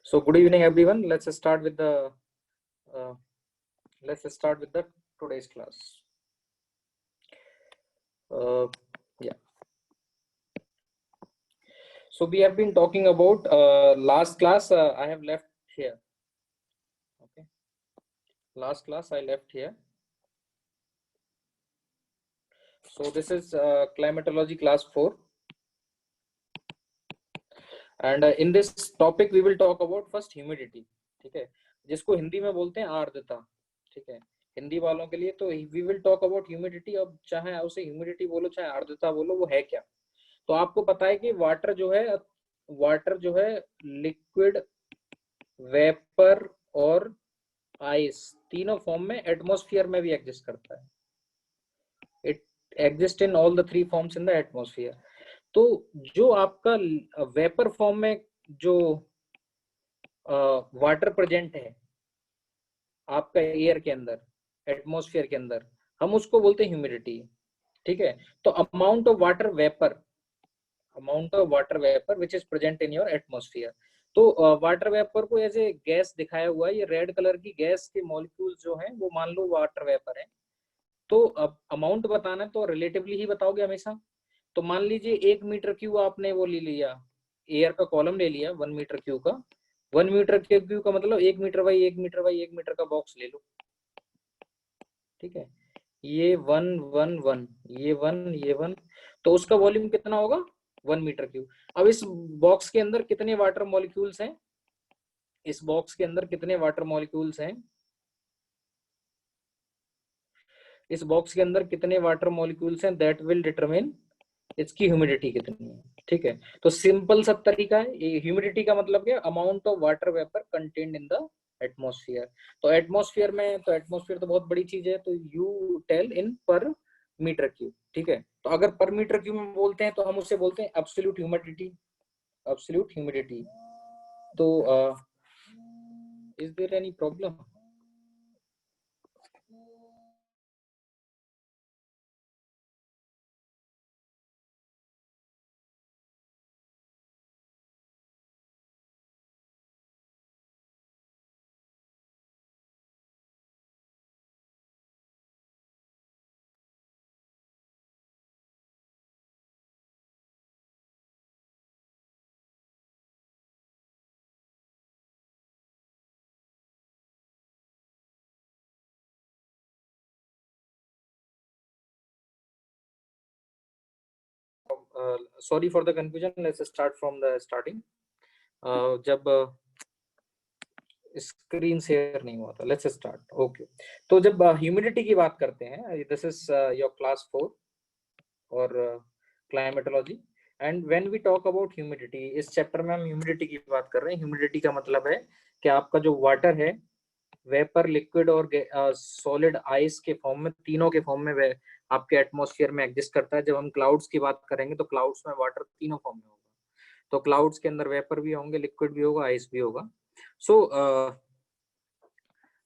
So good evening, everyone. Let's start with the uh, today's class. Yeah. So we have been talking about last class. I have left here. Okay. Last class I left here. So this is climatology class 4, and in this topic we will talk about first humidity. ठीक है, जिसको हिंदी में बोलते हैं आर्द्रता. ठीक है, हिंदी वालों के लिए तो we will talk about humidity. अब चाहे उसे ह्यूमिडिटी बोलो चाहे आर्द्रता बोलो, वो है क्या. तो आपको पता है कि वाटर जो है लिक्विड, वेपर और आइस तीनों फॉर्म में एटमॉस्फेयर में भी एग्जिस्ट करता है. It exist in all the three forms in the atmosphere. तो जो आपका वेपर फॉर्म में जो वाटर प्रेजेंट है आपका एयर के अंदर, एटमॉस्फेयर के अंदर, हम उसको बोलते हैं ह्यूमिडिटी. ठीक है, तो amount of water vapour which is present in your atmosphere. तो वाटर वेपर को ऐसे गैस दिखाया हुआ है. ये रेड कलर की गैस के मॉलिक्यूल्स जो हैं वो मान लो वाटर वेपर है. तो अब अमाउंट बताना है तो रिलेटिवली ही बताओगे हमेशा. तो मान लीजिए 1 मीटर क्यूब आपने वो ले लिया, एयर का कॉलम ले लिया 1 मीटर क्यूब का. 1 मीटर क्यूब का मतलब 1 meter by 1 meter by 1 meter का बॉक्स ले लो. ठीक है, ये 1 1 1, ये 1 ये 1, तो उसका वॉल्यूम कितना होगा 1 मीटर क्यूब. अब इस बॉक्स के अंदर कितने वाटर मॉलिक्यूल्स हैं, इस बॉक्स के अंदर कितने वाटर मॉलिक्यूल्स हैं, इस बॉक्स के अंदर कितने वाटर मॉलिक्यूल्स हैं, दैट विल डिटरमिन इसकी ह्यूमिडिटी कितनी है. ठीक है, तो सिंपल सा तरीका है. ह्यूमिडिटी का मतलब क्या, amount of water vapour contained in the atmosphere. तो एटमॉस्फेयर तो बहुत बड़ी चीज है. तो यू टेल इन पर मीटर क्यूब. ठीक है, तो अगर पर मीटर क्यूब में बोलते हैं तो हम उससे बोलते हैं एब्सोल्यूट ह्यूमिडिटी. तो is there any problem? Sorry for the confusion. Let's start from the starting. जब स्क्रीन शेयर नहीं हुआ था. Let's start. ओके, तो जब ह्यूमिडिटी की बात करते हैं, दिस इज योर क्लास 4 और climatology. And when we talk about humidity, इस चैप्टर में हम ह्यूमिडिटी की बात कर रहे हैं. ह्यूमिडिटी का मतलब है कि आपका जो वाटर है, वेपर, लिक्विड और सॉलिड आइस के फॉर्म में, तीनों के फॉर्म में आपके एटमॉस्फेयर में एग्जिस्ट करता है. जब हम क्लाउड्स की बात करेंगे तो क्लाउड्स में वाटर तीनों फॉर्म में होगा. तो क्लाउड्स के अंदर वेपर भी होंगे, लिक्विड भी होगा, आइस भी होगा. सो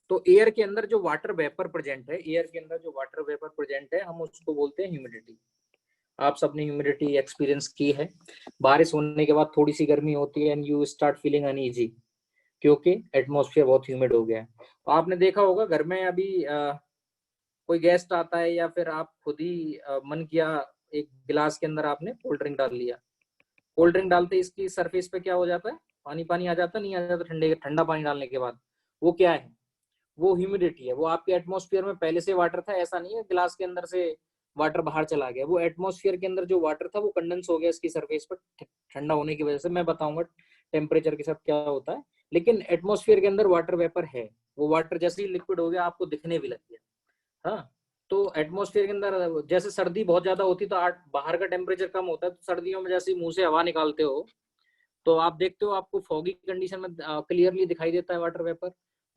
तो एयर के अंदर जो वाटर वेपर प्रेजेंट है, हम उसको बोलते हैं ह्यूमिडिटी. आप सबने ह्यूमिडिटी एक्सपीरियंस की है. बारिश होने के बाद थोड़ी सी गर्मी होती है and you start feeling uneasy, क्योंकि एटमॉस्फेयर बहुत ह्यूमिड हो गया है. तो आपने देखा होगा घर में अभी कोई गेस्ट आता है या फिर आप खुद ही मन किया, एक गिलास के अंदर आपने कोल्ड ड्रिंक डाल लिया. कोल्ड ड्रिंक डालते इसकी सरफेस पे क्या हो जाता है, पानी पानी आ जाता, नहीं आ जाता ठंडा पानी डालने के बाद. वो क्या है, वो ह्यूमिडिटी है. वो आपके एटमॉस्फेयर में पहले से वाटर था, ऐसा नहीं है गिलास के अंदर से वाटर बाहर चला गया. वो एटमॉस्फेयर के अंदर जो वाटर था वो कंडेंस हो गया इसकी सरफेस पर ठंडा होने की वजह से. मैं बताऊंगा टेम्परेचर के साथ क्या होता है. लेकिन एटमॉस्फेयर के अंदर वाटर वेपर है. वो वाटर जैसे ही लिक्विड हो गया आपको दिखने भी लग गया. हाँ, तो एटमॉस्फेयर के अंदर जैसे सर्दी बहुत ज्यादा होती तो बाहर का टेम्परेचर कम होता है, तो सर्दियों में जैसे मुंह से हवा निकालते हो तो आप देखते हो आपको फॉगी कंडीशन में क्लियरली दिखाई देता है वाटर वेपर,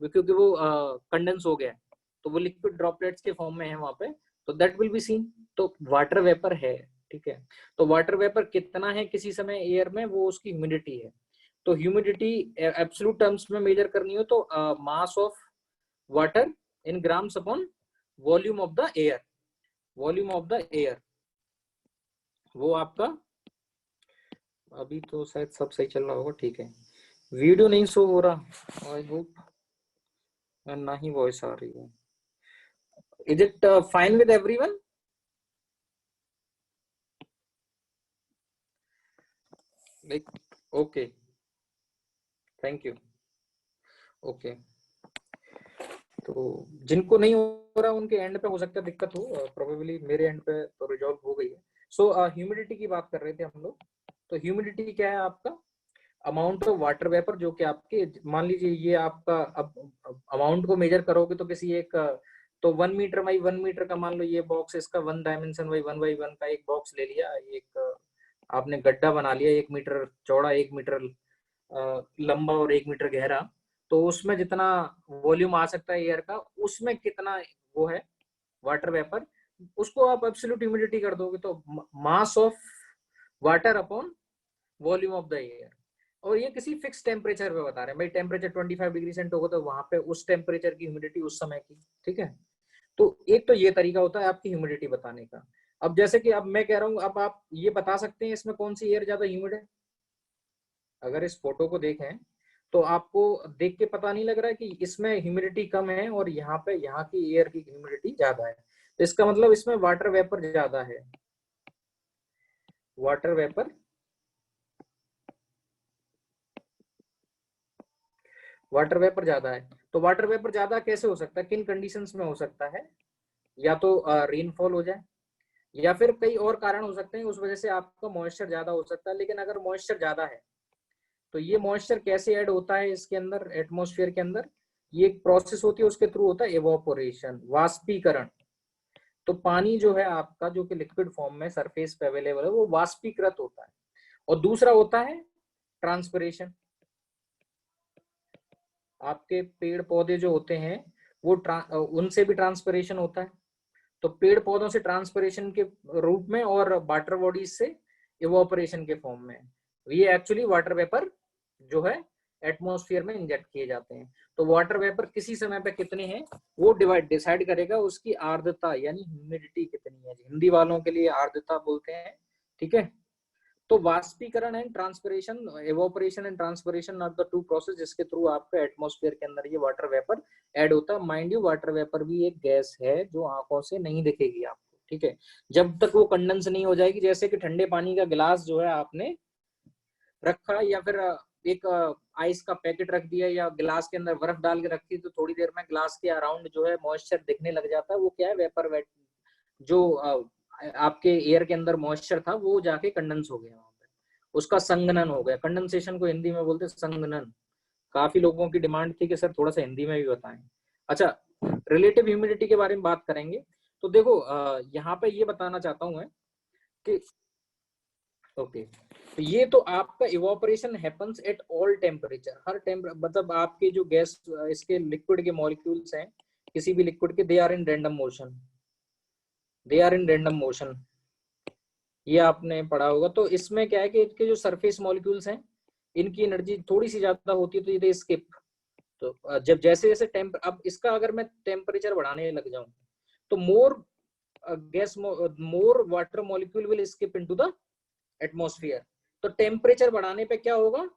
क्योंकि वो कंडेंस हो गया है. तो वो लिक्विड ड्रॉपलेट्स के फॉर्म में है वहां पे, तो दैट विल बी सीन. तो वाटर वेपर है. ठीक है, तो वाटर वेपर कितना है किसी समय एयर में, वो उसकी ह्यूमिडिटी है. तो ह्यूमिडिटी एब्सोल्यूट टर्म्स में मेजर करनी हो तो mass of water in grams upon volume of the air. वो आपका, अभी तो शायद सब सही चल रहा होगा. ठीक है, वीडियो नहीं शो हो रहा, आई होप, ना ही वॉइस आ रही है। Is it fine with everyone? Like okay, thank you. Okay, तो जिनको नहीं हो रहा उनके एंड पे हो सकता है दिक्कत हो, प्रोबेबली मेरे एंड पे तो रिजॉल्व हो गई है। सो ह्यूमिडिटी की बात कर रहे थे हम लोग। तो ह्यूमिडिटी क्या है? आपका अमाउंट ऑफ वाटर वेपर जो कि आपके, मान लीजिए ये आपका, अब अमाउंट को मेजर करोगे तो किसी एक, तो 1 मीटर बाई 1 मीटर का मान लो ये बॉक्स, इसका 1 डायमेंशन बाई 1 का एक बॉक्स ले लिया, एक आपने गड्ढा बना लिया 1 मीटर चौड़ा, 1 मीटर लंबा और 1 मीटर गहरा। तो उसमें जितना वॉल्यूम आ सकता है एयर का, उसमें कितना वो है वाटर वेपर, उसको आप एब्सोल्यूट ह्यूमिडिटी कर दोगे तो mass of water upon volume of the air. और ये किसी फिक्स टेम्परेचर पे बता रहे हैं भाई, टेम्परेचर 25 डिग्री सेंट होगा तो वहां पे उस टेम्परेचर की ह्यूमिडिटी उस समय की, ठीक है। तो एक तो ये तरीका होता है आपकी ह्यूमिडिटी बताने का। अब जैसे कि अब मैं कह रहा हूँ, अब आप ये बता सकते हैं इसमें कौन सी एयर ज्यादा ह्यूमिड है? अगर इस फोटो को देखें तो आपको देख के पता नहीं लग रहा है कि इसमें ह्यूमिडिटी कम है और यहाँ पे यहाँ की एयर की ह्यूमिडिटी ज्यादा है, तो इसका मतलब इसमें वाटर वेपर ज्यादा है। वाटर वेपर, वाटर वेपर ज्यादा है। तो वाटर वेपर ज्यादा कैसे हो सकता है, किन कंडीशंस में हो सकता है? या तो रेनफॉल हो जाए, या फिर कई और कारण हो सकते हैं, उस वजह से आपका मॉइस्चर ज्यादा हो सकता है। लेकिन अगर मॉइस्चर ज्यादा है तो ये मॉइस्चर कैसे ऐड होता है इसके अंदर, एटमॉस्फेयर के अंदर? ये एक प्रोसेस होती है, उसके थ्रू होता है एवापोरेशन, वाष्पीकरण। तो पानी जो है आपका, जो कि लिक्विड फॉर्म में सरफेस पे अवेलेबल है, वो वाष्पीकृत होता है। और दूसरा होता है ट्रांसपिरेशन। आपके पेड़ पौधे जो होते हैं वो उनसे भी ट्रांसपिरेशन होता है। तो पेड़ पौधों से ट्रांसपिरेशन के रूप में, और वाटर बॉडीज से इवोपरेशन के फॉर्म में, ये एक्चुअली वाटर वेपर जो है एटमॉस्फेयर में इंजेक्ट किए जाते हैं। तो वाटर वेपर किसी समय पे कितने हैं वो डिसाइड करेगा उसकी आर्द्रता, यानी ह्यूमिडिटी कितनी है। हिंदी वालों के लिए आर्द्रता बोलते हैं, ठीक है। तो वाष्पीकरण and transpiration, evaporation and transpiration are the two process जिसके थ्रू आपका एटमॉस्फेयर के अंदर ये वाटर वेपर ऐड होता है। माइंड यू, वाटर वेपर भी एक गैस है जो आंखों से नहीं दिखेगी आपको, ठीक है, जब तक वो कंडेंस नहीं हो जाएगी। जैसे कि ठंडे पानी का गिलास जो है आपने रखा, या फिर एक आइस का पैकेट रख दिया, या गिलास के अंदर बर्फ डाल के रखी, तो थोड़ी देर में गिलास के अराउंड जो है मॉइस्चर दिखने लग जाता है। वो क्या है? वेपर वेट, जो आपके एयर के अंदर मॉइस्चर था वो जाके कंडेंस हो गया वहां पे, उसका संघनन हो गया। कंडेंसेशन को हिंदी में बोलते हैं संघनन। काफी लोगों की डिमांड थी कि सर थोड़ा सा हिंदी में भी बताएं। अच्छा, रिलेटिव ह्यूमिडिटी के बारे में बात करेंगे। तो देखो यहाँ पे ये बताना चाहता हूँ मैं कि ओके, तो ये तो आपका evaporation happens at all temperature, हर मतलब आपके जो गैस, इसके लिक्विड के मॉलिक्यूल्स हैं किसी भी लिक्विड के, they are in random motion, they are in random motion, ये आपने पढ़ा होगा। तो इसमें क्या है कि इनके जो सरफेस मॉलिक्यूल्स हैं इनकी एनर्जी थोड़ी सी ज्यादा होती है, तो ये स्किप। तो जब जैसे जैसे अब इसका अगर मैं टेम्परेचर बढ़ाने लग जाऊं तो more gas, more water molecule will skip into the atmosphere. तो टेम्परेचर बढ़ाने पे क्या होगा?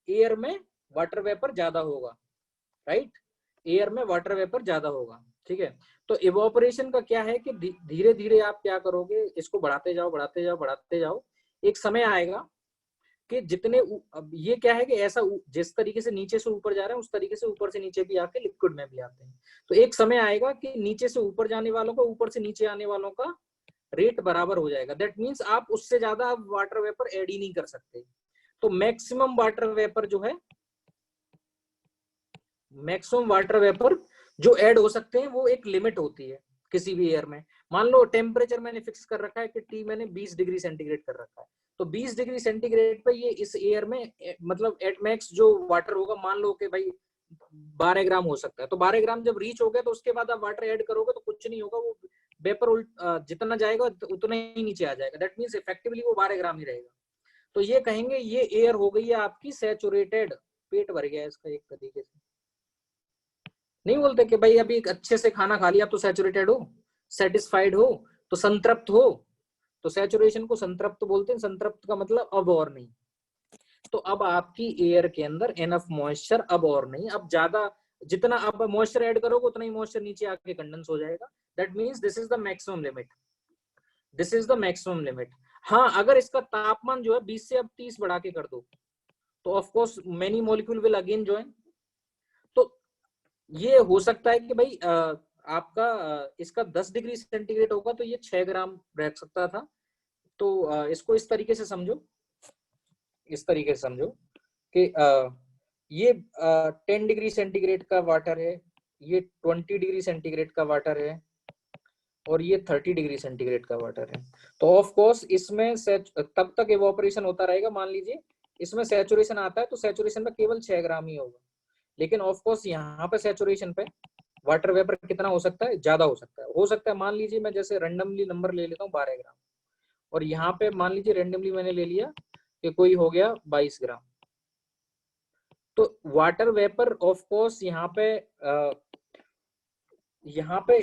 एयर में वाटर वेपर ज्यादा होगा, राइट, एयर में वाटर वेपर ज्यादा होगा, ठीक है। तो इवोपरेशन का क्या है कि धीरे धीरे आप क्या करोगे, इसको बढ़ाते जाओ बढ़ाते जाओ बढ़ाते जाओ, एक समय आएगा कि जितने अब ये क्या है कि ऐसा जिस तरीके से नीचे से ऊपर जा रहे हैं उस तरीके से ऊपर से नीचे भी आके लिक्विड में भी आते हैं। तो एक समय आएगा कि नीचे से ऊपर जाने वालों का, ऊपर से नीचे आने वालों का रेट बराबर हो जाएगा। दैट मीन्स आप उससे ज्यादा आप वाटर वेपर ऐड ही नहीं कर सकते। तो मैक्सिमम वाटर वेपर जो है, मैक्सिमम वाटर वेपर जो ऐड हो सकते हैं वो एक लिमिट होती है किसी भी एयर में। मान लो टेम्परेचर मैंने फिक्स कर रखा है कि टी मैंने 20 डिग्री सेंटीग्रेड कर रखा है, तो 20 डिग्री सेंटीग्रेड पे ये इस एयर में मतलब एट मैक्स जो वाटर होगा, मान लो कि भाई 12 ग्राम हो सकता है। तो 12 ग्राम जब रीच हो गया तो उसके बाद आप वाटर ऐड करोगे तो कुछ नहीं होगा, वो वेपर जितना जाएगा उतना ही नीचे आ जाएगा। दैट मीन्स इफेक्टिवली वो 12 ग्राम ही रहेगा। तो ये कहेंगे ये एयर हो गई है आपकी सैचुरेटेड, पेट भर गया इसका एक तरीके से। नहीं बोलते कि भाई अभी एक अच्छे से खाना खा लिया तो सैचुरेटेड हो, सेटिस्फाइड हो, तो संतृप्त हो। तो सैचुरेशन को संतृप्त बोलते हैं, संतृप्त का मतलब अब और नहीं। तो अब आपकी एयर के अंदर एनफ मॉइस्चर अब और नहीं, अब ज्यादा जितना अब मॉइस्चर ऐड करोगे उतना ही मॉइस्चर नीचे आके कंडेंस हो जाएगा। That means this is the maximum limit, this is the maximum limit. हाँ, अगर इसका तापमान जो है 20 से अब 30 बढ़ा के कर दो तो of course many molecule will again join. तो ये हो सकता है कि भाई आपका इसका 10 डिग्री सेंटीग्रेड होगा तो ये 6 ग्राम रह सकता था। तो इसको इस तरीके से समझो, इस तरीके से समझो कि ये 10 डिग्री सेंटीग्रेड का वाटर है, ये 20 डिग्री सेंटीग्रेड का वाटर है और ये 30 डिग्री सेंटीग्रेड का वाटर है। तो ऑफ कोर्स इसमें तब तक इवोपरेशन होता रहेगा। मान लीजिए इसमें सैचुरेशन आता है तो सैचुरेशन में केवल 6 ग्राम ही होगा, लेकिन ऑफ कोर्स यहाँ पे सैचुरेशन पे वाटर वेपर कितना हो सकता है, ज्यादा हो सकता है। मान लीजिए मैं जैसे रैंडमली नंबर ले लेता हूँ 12 ग्राम, और यहाँ पे मान लीजिए रैंडमली मैंने ले लिया कि कोई हो गया 22 ग्राम। तो वाटर वेपर ऑफ कोर्स यहाँ पे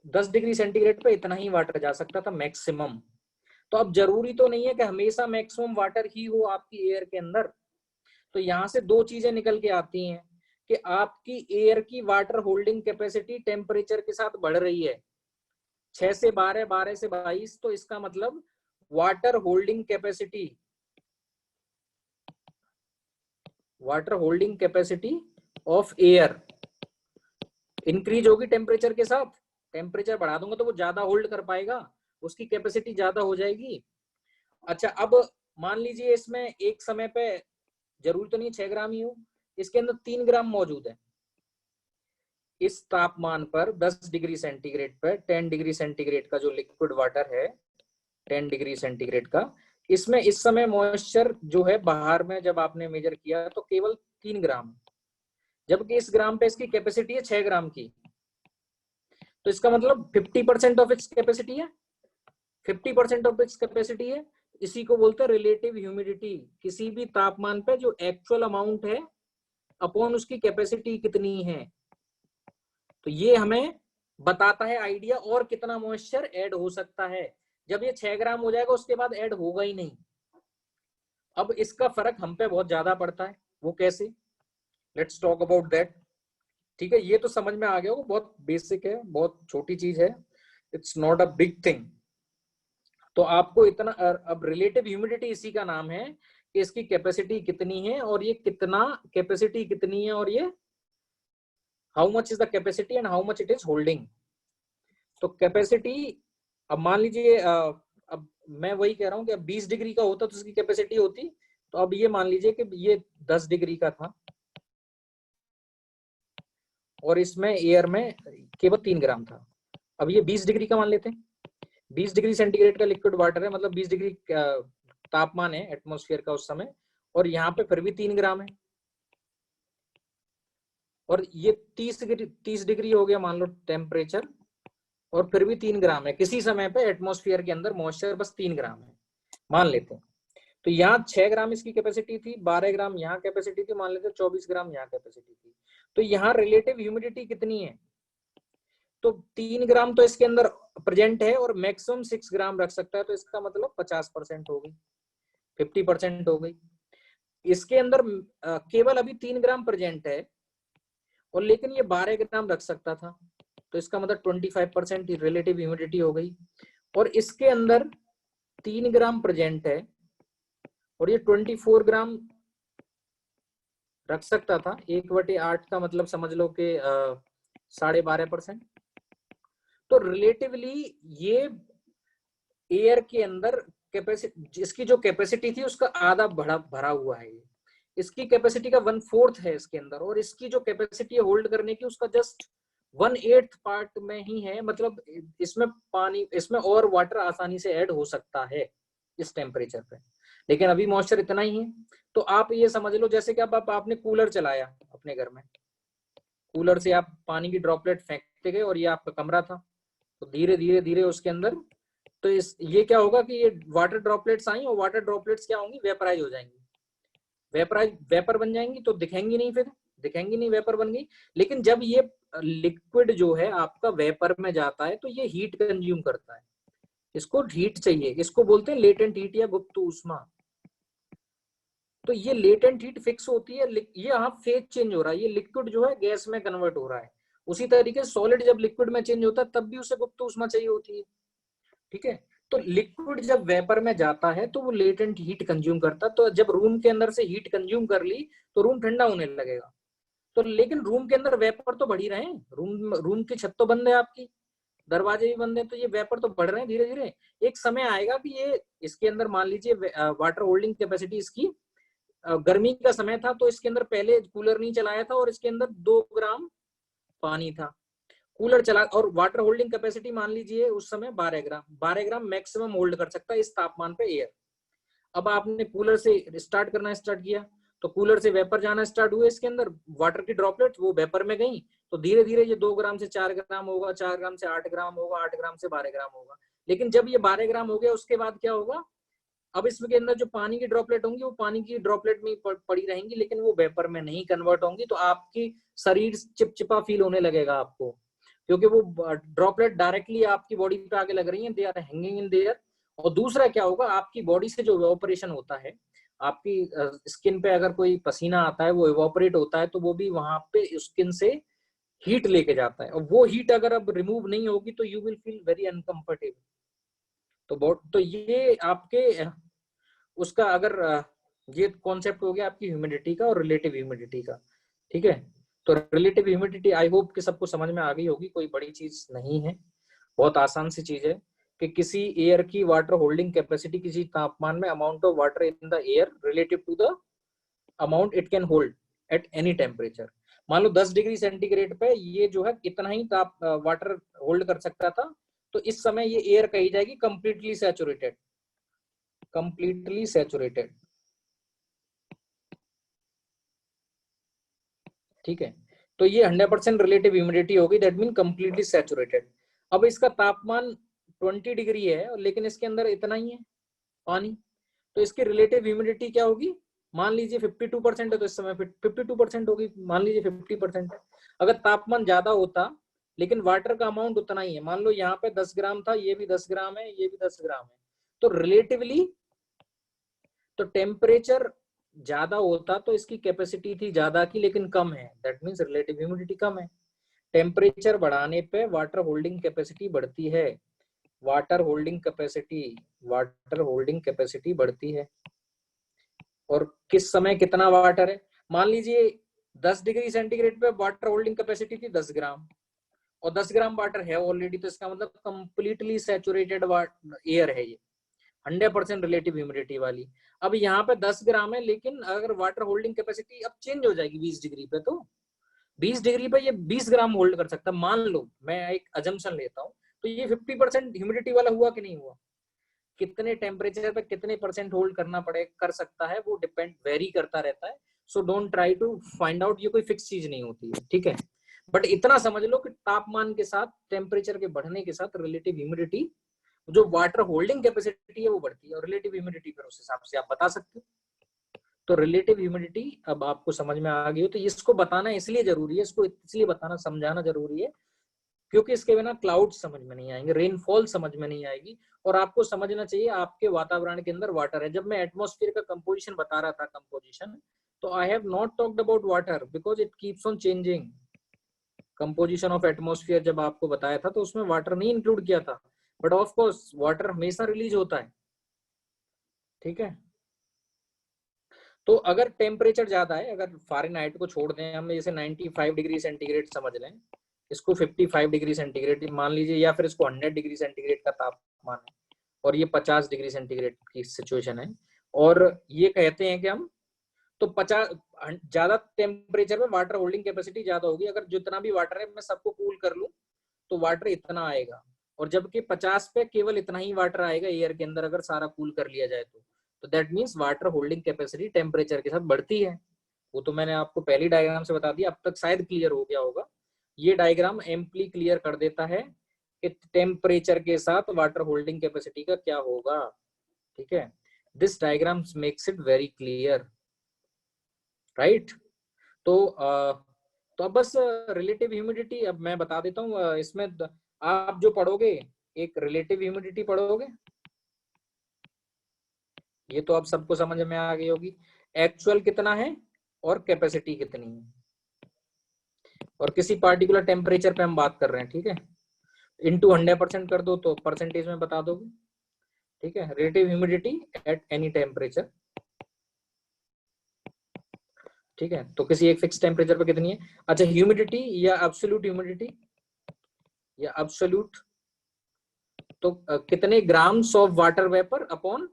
10 डिग्री सेंटीग्रेड पे इतना ही वाटर जा सकता था मैक्सिमम। तो अब जरूरी तो नहीं है कि हमेशा मैक्सिमम वाटर ही हो आपकी एयर के अंदर। तो यहाँ से दो चीजें निकल के आती हैं कि आपकी एयर की वाटर होल्डिंग कैपेसिटी टेम्परेचर के साथ बढ़ रही है 6 से 12, 12 से 22। तो इसका मतलब water holding capacity of air increase होगी टेम्परेचर के साथ। टेम्परेचर बढ़ा दूंगा तो वो ज्यादा होल्ड कर पाएगा, उसकी कैपेसिटी ज्यादा हो जाएगी। अच्छा, अब मान लीजिए इसमें एक समय पे जरूरी तो नहीं 6 ग्राम ही हो, इसके अंदर 3 ग्राम मौजूद है। इस तापमान पर 10 डिग्री सेंटीग्रेड पर 10 डिग्री सेंटीग्रेड का जो लिक्विड वाटर है 10 डिग्री सेंटीग्रेड का, इसमें इस समय मॉइस्चर जो है बाहर में जब आपने मेजर किया तो केवल 3 ग्राम, जबकि इस ग्राम पे इसकी कैपेसिटी है 6 ग्राम की। तो इसका मतलब 50% ऑफ इट्स कैपेसिटी है, 50% ऑफ इट्स कैपेसिटी है। इसी को बोलते हैं रिलेटिव ह्यूमिडिटी। किसी भी तापमान पे जो एक्चुअल अमाउंट है अपॉन उसकी कैपेसिटी कितनी है। तो ये हमें बताता है आइडिया और कितना मॉइस्चर ऐड हो सकता है। जब ये 6 ग्राम हो जाएगा उसके बाद ऐड होगा ही नहीं। अब इसका फर्क हम पे बहुत ज्यादा पड़ता है, वो कैसे, लेट्स टॉक अबाउट दैट। ठीक है, ये तो समझ में आ गया हो, बहुत बेसिक है, बहुत छोटी चीज है, it's not a big thing. तो आपको इतना, अब रिलेटिव ह्यूमिडिटी इसी का नाम है कि इसकी कैपेसिटी कितनी है और ये कितना कैपेसिटी कितनी है और ये how much is the capacity and how much it is holding. तो कैपेसिटी, अब मान लीजिए अब मैं वही कह रहा हूँ कि अब 20 डिग्री का होता तो उसकी कैपेसिटी होती, तो अब ये मान लीजिए कि ये 10 डिग्री का था और इसमें एयर में केवल 3 ग्राम था। अब ये 20 डिग्री का मान लेते हैं, 20 डिग्री सेंटीग्रेड का लिक्विड वाटर है, मतलब 20 डिग्री तापमान है एटमॉस्फेयर का उस समय, और यहाँ पे फिर भी 3 ग्राम है, और ये 30 डिग्री हो गया मान लो टेम्परेचर, और फिर भी 3 ग्राम है। किसी समय पे एटमॉस्फेयर के अंदर मॉइस्चर बस 3 ग्राम है मान लेते हैं। तो यहाँ 6 ग्राम इसकी कैपेसिटी थी, 12 ग्राम यहाँ कैपेसिटी थी, मान लेते हैं 24 ग्राम यहाँ कैपेसिटी थी। तो यहाँ रिलेटिव ह्यूमिडिटी कितनी है, तो 3 ग्राम तो इसके अंदर प्रेजेंट है और मैक्सिमम 6 ग्राम रख सकता है। तो इसका मतलब 50% हो गई, 50% हो गई। इसके अंदर केवल अभी 3 ग्राम प्रेजेंट है और लेकिन ये 12 ग्राम रख सकता था, तो इसका मतलब 25% रिलेटिव ह्यूमिडिटी हो गई। और इसके अंदर 3 ग्राम प्रेजेंट है और ये 24 ग्राम रख सकता था, 1/8 का मतलब समझ लो कि 12.5%। तो रिलेटिवली ये एयर के अंदर कैपेसिटी, इसकी जो कैपेसिटी थी उसका आधा भरा हुआ है। ये इसकी कैपेसिटी का 1/4 है इसके अंदर, और इसकी जो कैपेसिटी है होल्ड करने की उसका जस्ट 1/8 पार्ट में ही है। मतलब इसमें पानी, इसमें और वाटर आसानी से ऐड हो सकता है इस टेम्परेचर पे, लेकिन अभी मॉइस्चर इतना ही है। तो आप ये समझ लो जैसे कि अब आपने कूलर चलाया अपने घर में, कूलर से आप पानी की ड्रॉपलेट फेंकते गए और ये आपका कमरा था, तो धीरे धीरे धीरे उसके अंदर, तो ये क्या होगा कि ये वाटर ड्रॉपलेट्स आई और वाटर ड्रॉपलेट्स क्या होंगी, वेपराइज हो जाएंगी, वेपर बन जाएंगी, तो दिखेंगी नहीं, फिर दिखेंगी नहीं, वेपर बन गई। लेकिन जब ये लिक्विड जो है आपका वेपर में जाता है तो ये हीट कंज्यूम करता है, इसको हीट चाहिए, इसको बोलते हैं लेटेंट हीट या गुप्त ऊष्मा। तो ये लेटेंट हीट फिक्स होती है, ये यहाँ फेज चेंज हो रहा है, ये लिक्विड जो है गैस में कन्वर्ट हो रहा है। उसी तरीके से सॉलिड जब लिक्विड में चेंज होता है तब भी उसे गुप्त ऊष्मा चाहिए होती है, ठीक है। तो लिक्विड जब वेपर में जाता है तो वो लेटेंट हीट कंज्यूम करता है, तो जब रूम के अंदर से हीट कंज्यूम कर ली तो रूम ठंडा होने लगेगा। तो लेकिन रूम के अंदर वेपर तो बढ़ ही रहे हैं, रूम की छत तो बंद है आपकी, दरवाजे भी बंद है, तो ये वेपर तो बढ़ रहे हैं धीरे धीरे। एक समय आएगा कि ये इसके अंदर मान लीजिए वाटर होल्डिंग कैपेसिटी इसकी, गर्मी का समय था तो इसके अंदर पहले कूलर नहीं चलाया था और इसके अंदर 2 ग्राम पानी था, कूलर चला और वाटर होल्डिंग कैपेसिटी मान लीजिए उस समय 12 ग्राम मैक्सिमम होल्ड कर सकता है इस तापमान पे एयर। अब आपने कूलर से स्टार्ट किया तो कूलर से वेपर जाना स्टार्ट हुए, इसके अंदर वाटर की ड्रॉपलेट वो वेपर में गई, तो धीरे धीरे ये 2 ग्राम से 4 ग्राम होगा, 4 ग्राम से 8 ग्राम होगा, 8 ग्राम से 12 ग्राम होगा। लेकिन जब ये 12 ग्राम हो गया उसके बाद क्या होगा, अब इसके अंदर जो पानी की ड्रॉपलेट होंगी वो पानी की ड्रॉपलेट में पड़ी रहेंगी, लेकिन वो वेपर में नहीं कन्वर्ट होंगी, तो आपकी शरीर चिपचिपा फील होने लगेगा आपको, क्योंकि वो ड्रॉपलेट डायरेक्टली आपकी बॉडी पे आके लग रही है, they are hanging in there. और दूसरा क्या होगा, आपकी बॉडी से जो इवेपोरेशन होता है, आपकी स्किन पे अगर कोई पसीना आता है वो इवेपोरेट होता है, तो वो भी वहां पे स्किन से हीट लेके जाता है, और वो हीट अगर अब रिमूव नहीं होगी तो you will feel very uncomfortable. तो ये आपके उसका अगर ये कॉन्सेप्ट हो गया आपकी ह्यूमिडिटी का और रिलेटिव ह्यूमिडिटी का, ठीक है। तो रिलेटिव ह्यूमिडिटी आई होप कि सबको समझ में आ गई होगी, कोई बड़ी चीज नहीं है, बहुत आसान सी चीज है कि किसी एयर की वाटर होल्डिंग कैपेसिटी किसी तापमान में amount of water in the air relative to the amount it can hold at any temperature. मान लो 10 डिग्री सेंटीग्रेड पे ये जो है इतना ही ताप वाटर होल्ड कर सकता था, तो इस समय ये एयर कही जाएगी कंप्लीटली सैचुरेटेड, कंप्लीटली सैचुरेटेड, ठीक है। तो ये 100% रिलेटिव ह्यूमिडिटी होगी, दैट मीन कंप्लीटली सैचुरेटेड। अब इसका तापमान 20 डिग्री है लेकिन इसके अंदर इतना ही है पानी, तो इसकी रिलेटिव ह्यूमिडिटी क्या होगी, मान लीजिए 52% है तो इस समय 52% होगी, मान लीजिए 50% है। अगर तापमान ज्यादा होता लेकिन वाटर का अमाउंट उतना ही है, मान लो यहाँ पे 10 ग्राम था, ये भी 10 ग्राम है, ये भी 10 ग्राम है, तो रिलेटिवली तो टेम्परेचर ज्यादा होता तो इसकी कैपेसिटी थी ज्यादा की लेकिन कम है, दैट मीन्स रिलेटिव ह्यूमिडिटी कम है। टेम्परेचर बढ़ाने पे वाटर होल्डिंग कैपेसिटी बढ़ती है, water holding capacity, water holding capacity बढ़ती है। और किस समय कितना वाटर है, मान लीजिए 10 डिग्री सेंटीग्रेड पे वाटर होल्डिंग कैपेसिटी थी 10 ग्राम और 10 ग्राम वाटर है ऑलरेडी, तो इसका मतलब कंप्लीटली सैचुरेटेड एयर है ये, 100% रिलेटिव ह्यूमिडिटी वाली। अब यहाँ पे 10 ग्राम है लेकिन अगर वाटर होल्डिंग कैपेसिटी अब चेंज हो जाएगी 20 डिग्री पे, तो 20 डिग्री पे ये 20 ग्राम होल्ड कर सकता है, मान लो मैं एक अजम्पशन लेता हूँ, तो ये 50% ह्यूमिडिटी वाला हुआ कि नहीं हुआ, कितने टेम्परेचर पे कितने परसेंट होल्ड करना पड़े कर सकता है, वो डिपेंड वेरी करता रहता है। So don't try to find out, ये कोई फिक्स चीज नहीं होती है, ठीक है। बट इतना समझ लो कि तापमान के साथ टेम्परेचर के बढ़ने के साथ रिलेटिव ह्यूमिडिटी, जो वाटर होल्डिंग कैपेसिटी है वो बढ़ती है, और रिलेटिव ह्यूमिडिटी फिर उस हिसाब से आप बता सकते हो। तो रिलेटिव ह्यूमिडिटी अब आपको समझ में आ गई हो, तो इसको बताना इसलिए जरूरी है, इसको इसलिए बताना समझाना जरूरी है क्योंकि इसके बिना क्लाउड समझ में नहीं आएंगे, रेनफॉल समझ में नहीं आएगी, और आपको समझना चाहिए आपके वातावरण के अंदर वाटर है। जब मैं एटमॉस्फेयर का कंपोजिशन बता रहा था, कंपोजिशन, तो I have not talked about water because it keeps on changing. Composition of atmosphere जब आपको बताया था तो उसमें वाटर नहीं इंक्लूड किया था, बट ऑफ कोर्स वाटर हमेशा रिलीज होता है, ठीक है। तो अगर टेम्परेचर ज्यादा है, अगर फ़ारेनहाइट को छोड़ दें हम, जैसे 95 डिग्री सेंटीग्रेड समझ लें, इसको 55 डिग्री सेंटीग्रेड मान लीजिए, या फिर इसको 100 डिग्री सेंटीग्रेड का तापमान है और ये 50 डिग्री सेंटीग्रेड की सिचुएशन है, और ये कहते हैं कि हम तो 50 ज्यादा टेम्परेचर में वाटर होल्डिंग कैपेसिटी ज्यादा होगी, अगर जितना भी वाटर है मैं सबको कूल कर लूं तो वाटर इतना आएगा, और जबकि 50 पे केवल इतना ही वाटर आएगा एयर के अंदर अगर सारा कूल कर लिया जाए तो that means water holding capacity temperature के साथ बढ़ती है। वो तो मैंने आपको पहली डायग्राम से बता दिया, अब तक शायद क्लियर हो गया होगा। ये डायग्राम एम्पली क्लियर कर देता है कि टेम्परेचर के साथ वाटर होल्डिंग कैपेसिटी का क्या होगा, ठीक है। This diagram makes it very clear, right. तो तो अब बस रिलेटिव ह्यूमिडिटी अब मैं बता देता हूँ, इसमें आप जो पढ़ोगे एक रिलेटिव ह्यूमिडिटी पढ़ोगे, ये तो अब सबको समझ में आ गई होगी। एक्चुअल कितना है और कैपेसिटी कितनी है, और किसी पार्टिकुलर टेम्परेचर पे हम बात कर रहे हैं, ठीक है। इनटू 100% कर दो तो परसेंटेज में बता दोगे, ठीक है। Relative humidity eight any temperature, ठीक है। तो किसी एक फिक्स टेम्परेचर पे कितनी है। अच्छा, ह्यूमिडिटी या एब्सोल्यूट ह्यूमिडिटी या एब्सोल्यूट, तो कितने grams of water vapour upon